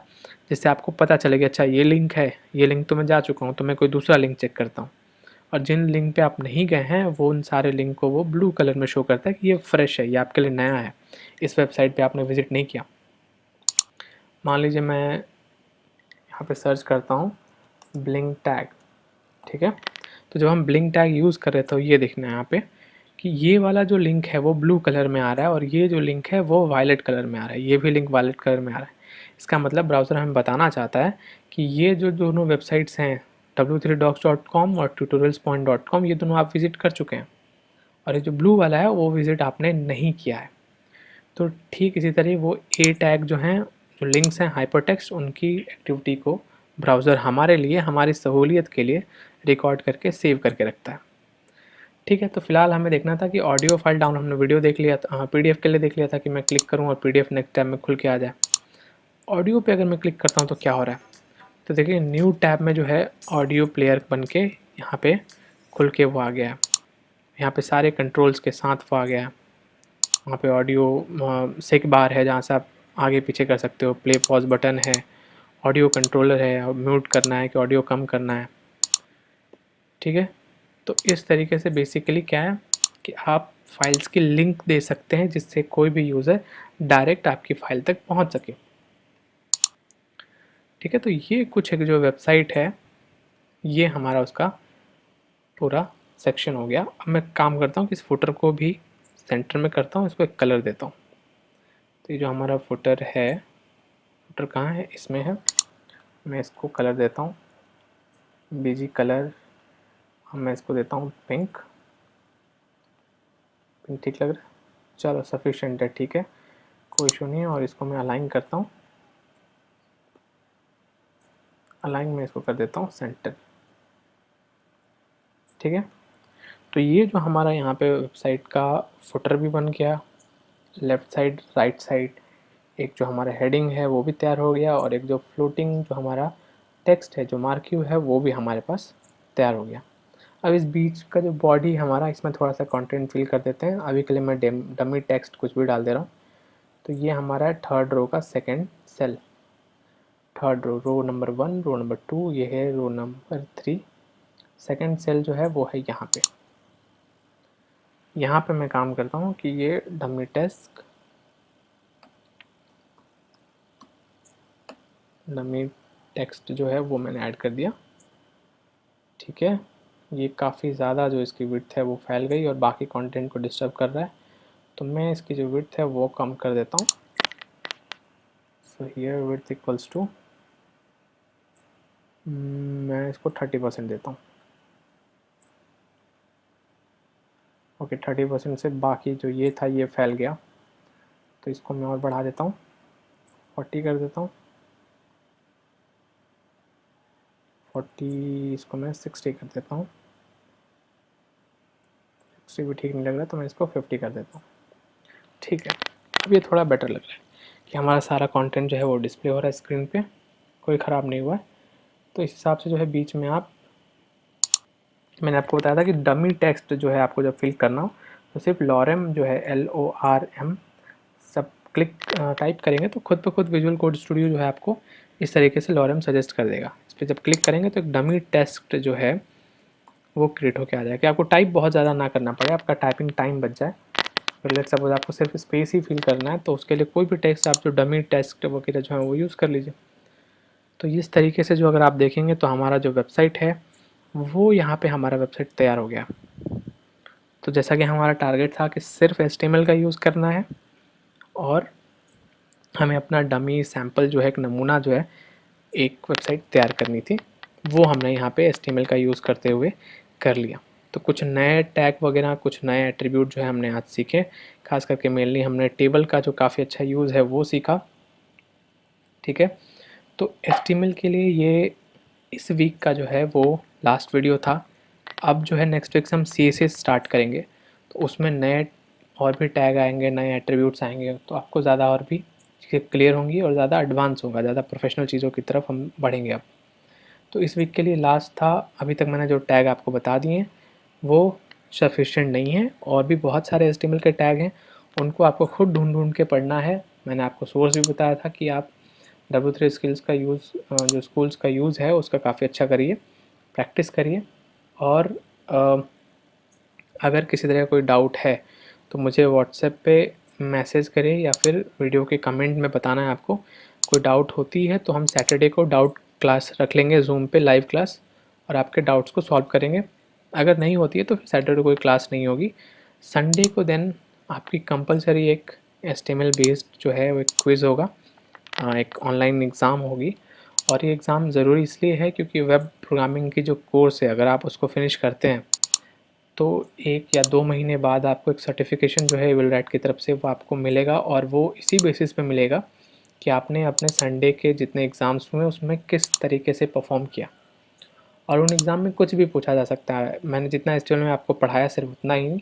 जिससे आपको पता चलेगा अच्छा ये लिंक है, ये लिंक तो मैं जा चुका हूँ, तो मैं कोई दूसरा लिंक चेक करता हूँ। और जिन लिंक पे आप नहीं गए हैं, वो उन सारे लिंक को वो ब्लू कलर में शो करता है कि ये फ्रेश है, ये आपके लिए नया है, इस वेबसाइट पे आपने विज़िट नहीं किया। मान लीजिए मैं यहाँ पे सर्च करता हूँ ब्लिंक टैग, ठीक है। तो जब हम ब्लिंक टैग यूज़ कर रहे थे, तो ये देखना है यहाँ पे कि ये वाला जो लिंक है वो ब्लू कलर में आ रहा है और ये जो लिंक है वो वायलेट कलर में आ रहा है, ये भी लिंक वायलेट कलर में आ रहा है। इसका मतलब ब्राउज़र हमें बताना चाहता है कि ये जो दोनों वेबसाइट्स हैं w3docs.com और tutorialspoint.com, ये दोनों आप विज़िट कर चुके हैं और ये जो ब्लू वाला है वो विज़िट आपने नहीं किया है। तो ठीक इसी तरह वो ए टैग जो हैं, जो लिंक्स हैं हाइपरटेक्स्ट, उनकी एक्टिविटी को ब्राउज़र हमारे लिए, हमारी सहूलियत के लिए रिकॉर्ड करके सेव करके रखता है। ठीक है, तो फिलहाल हमें देखना था कि ऑडियो फाइल डाउन, हमने वीडियो देख लिया था, हाँ पीडीएफ के लिए देख लिया था कि मैं क्लिक करूँ और पीडीएफ नेक्स्ट टैब में खुल के आ जाए। ऑडियो पे अगर मैं क्लिक करता हूँ तो क्या हो रहा है, तो देखिए न्यू टैब में जो है ऑडियो प्लेयर बन के यहाँ पे खुल के वो आ गया है, यहाँ पे सारे कंट्रोल्स के साथ वो आ गया है। वहाँ पे ऑडियो सेक बार है जहाँ से आप आगे पीछे कर सकते हो, प्ले पॉज बटन है, ऑडियो कंट्रोलर है, म्यूट करना है कि ऑडियो कम करना है। ठीक है, तो इस तरीके से बेसिकली क्या है कि आप फाइल्स की लिंक दे सकते हैं जिससे कोई भी यूज़र डायरेक्ट आपकी फ़ाइल तक पहुंच सके। ठीक है, तो ये कुछ एक जो वेबसाइट है, ये हमारा उसका पूरा सेक्शन हो गया। अब मैं काम करता हूँ कि इस फुटर को भी सेंटर में करता हूँ, इसको एक कलर देता हूँ। तो ये जो हमारा फुटर है, फुटर कहाँ है, इसमें है, मैं इसको कलर देता हूँ बीजी कलर, मैं इसको देता हूँ पिंक। पिंक ठीक लग रहा है, चलो सफिशेंट है, ठीक है, कोई इशू नहीं है। और इसको मैं अलाइन करता हूँ, अलाइन में इसको कर देता हूँ सेंटर। ठीक है, तो ये जो हमारा यहाँ पे वेबसाइट का फुटर भी बन गया, लेफ़्ट साइड राइट साइड एक जो हमारा हेडिंग है वो भी तैयार हो गया, और एक जो फ्लोटिंग जो हमारा टेक्स्ट है, जो मार्क्यू है, वो भी हमारे पास तैयार हो गया। अब इस बीच का जो बॉडी हमारा, इसमें थोड़ा सा कंटेंट फिल कर देते हैं। अभी के लिए मैं डमी टेक्स्ट कुछ भी डाल दे रहा हूँ। तो ये हमारा है थर्ड रो का second cell, third row, row number 1, row number 2, ये है रो नंबर 3, सेकंड सेल जो है वो है यहाँ पे। यहाँ पे मैं काम करता हूँ कि ये डमी टेक्स्ट, डमी टेक्स्ट जो है वो मैंने ऐड कर दिया। ठीक है, ये काफ़ी ज़्यादा जो इसकी विड्थ है वो फैल गई और बाकी कंटेंट को डिस्टर्ब कर रहा है, तो मैं इसकी जो विड्थ है वो कम कर देता हूँ। So here width equals to, मैं इसको 30% देता हूँ। ओके, 30% से बाकी जो ये था ये फैल गया, तो इसको मैं और बढ़ा देता हूँ, 40 कर देता हूँ, 40, इसको मैं 60 कर देता हूँ, 60 भी ठीक नहीं लग रहा तो मैं इसको 50 कर देता हूँ। ठीक है, अब ये थोड़ा बेटर लग रहा है कि हमारा सारा कंटेंट जो है वो डिस्प्ले हो रहा है स्क्रीन पे, कोई ख़राब नहीं हुआ है। तो इस हिसाब से जो है बीच में आप, मैंने आपको बताया था कि डमी टेक्स्ट जो है आपको जब फिल करना हो तो सिर्फ लॉरेम जो है LORM सब क्लिक टाइप करेंगे तो खुद ब खुद विजुअल कोड स्टूडियो जो है आपको इस तरीके से लॉरेम सजेस्ट कर देगा। इस पर जब क्लिक करेंगे तो एक डमी टेक्स्ट जो है वो क्रिएट होकर आ जाएगा कि आपको टाइप बहुत ज़्यादा ना करना पड़े, आपका टाइपिंग टाइम बच जाए। तो लेट्स सपोज आपको सिर्फ स्पेस ही फिल करना है, तो उसके लिए कोई भी टेक्स्ट आप जो डमी टेक्स्ट वगैरह जो है वो यूज़ कर लीजिए। तो इस तरीके से जो अगर आप देखेंगे तो हमारा जो वेबसाइट है वो यहाँ पे हमारा वेबसाइट तैयार हो गया। तो जैसा कि हमारा टारगेट था कि सिर्फ HTML का यूज़ करना है और हमें अपना डमी सैम्पल जो है, एक नमूना जो है, एक वेबसाइट तैयार करनी थी, वो हमने यहाँ पे HTML का यूज़ करते हुए कर लिया। तो कुछ नए टैग वगैरह, कुछ नए एट्रीब्यूट जो है हमने आज सीखे, खास करके मेनली हमने टेबल का जो काफ़ी अच्छा यूज़ है वो सीखा। ठीक है, तो HTML के लिए ये इस वीक का जो है वो लास्ट वीडियो था। अब जो है नेक्स्ट वीक से हम CSS स्टार्ट करेंगे, तो उसमें नए और भी टैग आएंगे, नए एट्रीब्यूट्स आएंगे, तो आपको ज़्यादा और भी चीज़ें क्लियर होंगी और ज़्यादा एडवांस होगा, ज़्यादा प्रोफेशनल चीज़ों की तरफ हम बढ़ेंगे अब। तो इस वीक के लिए लास्ट था। अभी तक मैंने जो टैग आपको बता दिए हैं वो सफिशिएंट नहीं है, और भी बहुत सारे HTML के टैग हैं, उनको आपको खुद ढूंढ के पढ़ना है। मैंने आपको सोर्स भी बताया था कि आप W3 स्किल्स का यूज़, जो स्कूल्स का यूज़ है उसका काफ़ी अच्छा करिए, प्रैक्टिस करिए। और अगर किसी तरह का कोई डाउट है तो मुझे व्हाट्सएप पे मैसेज करें, या फिर वीडियो के कमेंट में बताना है आपको। कोई डाउट होती है तो हम सैटरडे को डाउट क्लास रख लेंगे ज़ूम पे, लाइव क्लास, और आपके डाउट्स को सॉल्व करेंगे। अगर नहीं होती है तो फिर सैटरडे कोई क्लास नहीं होगी। संडे को देन आपकी कंपलसरी एक HTML बेस्ड जो है वो एक क्विज़ होगा, एक ऑनलाइन एग्ज़ाम होगी। और ये एग्ज़ाम ज़रूरी इसलिए है क्योंकि वेब प्रोग्रामिंग की जो कोर्स है, अगर आप उसको फिनिश करते हैं तो 1 या 2 महीने बाद आपको एक सर्टिफिकेशन जो है एविलराइट की तरफ से वो आपको मिलेगा, और वो इसी बेसिस पे मिलेगा कि आपने अपने संडे के जितने एग्ज़ाम्स हुए उसमें किस तरीके से परफॉर्म किया। और उन एग्ज़ाम में कुछ भी पूछा जा सकता है। मैंने जितना HTML में आपको पढ़ाया सिर्फ उतना ही नहीं,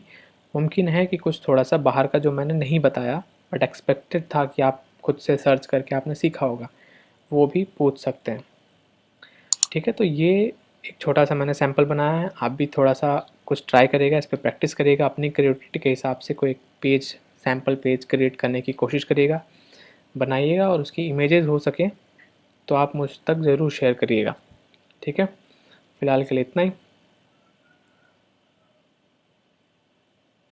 मुमकिन है कि कुछ थोड़ा सा बाहर का जो मैंने नहीं बताया बट एक्सपेक्टेड था कि आप खुद से सर्च करके आपने सीखा होगा, वो भी पूछ सकते हैं। ठीक है, तो ये एक छोटा सा मैंने सैंपल बनाया है। आप भी थोड़ा सा कुछ ट्राई करिएगा, इस पे प्रैक्टिस करिएगा, अपनी क्रिएटिविटी के हिसाब से कोई एक पेज, सैंपल पेज क्रिएट करने की कोशिश करिएगा, बनाइएगा, और उसकी इमेजेस हो सके तो आप मुझ तक ज़रूर शेयर करिएगा। ठीक है, फ़िलहाल के लिए इतना ही।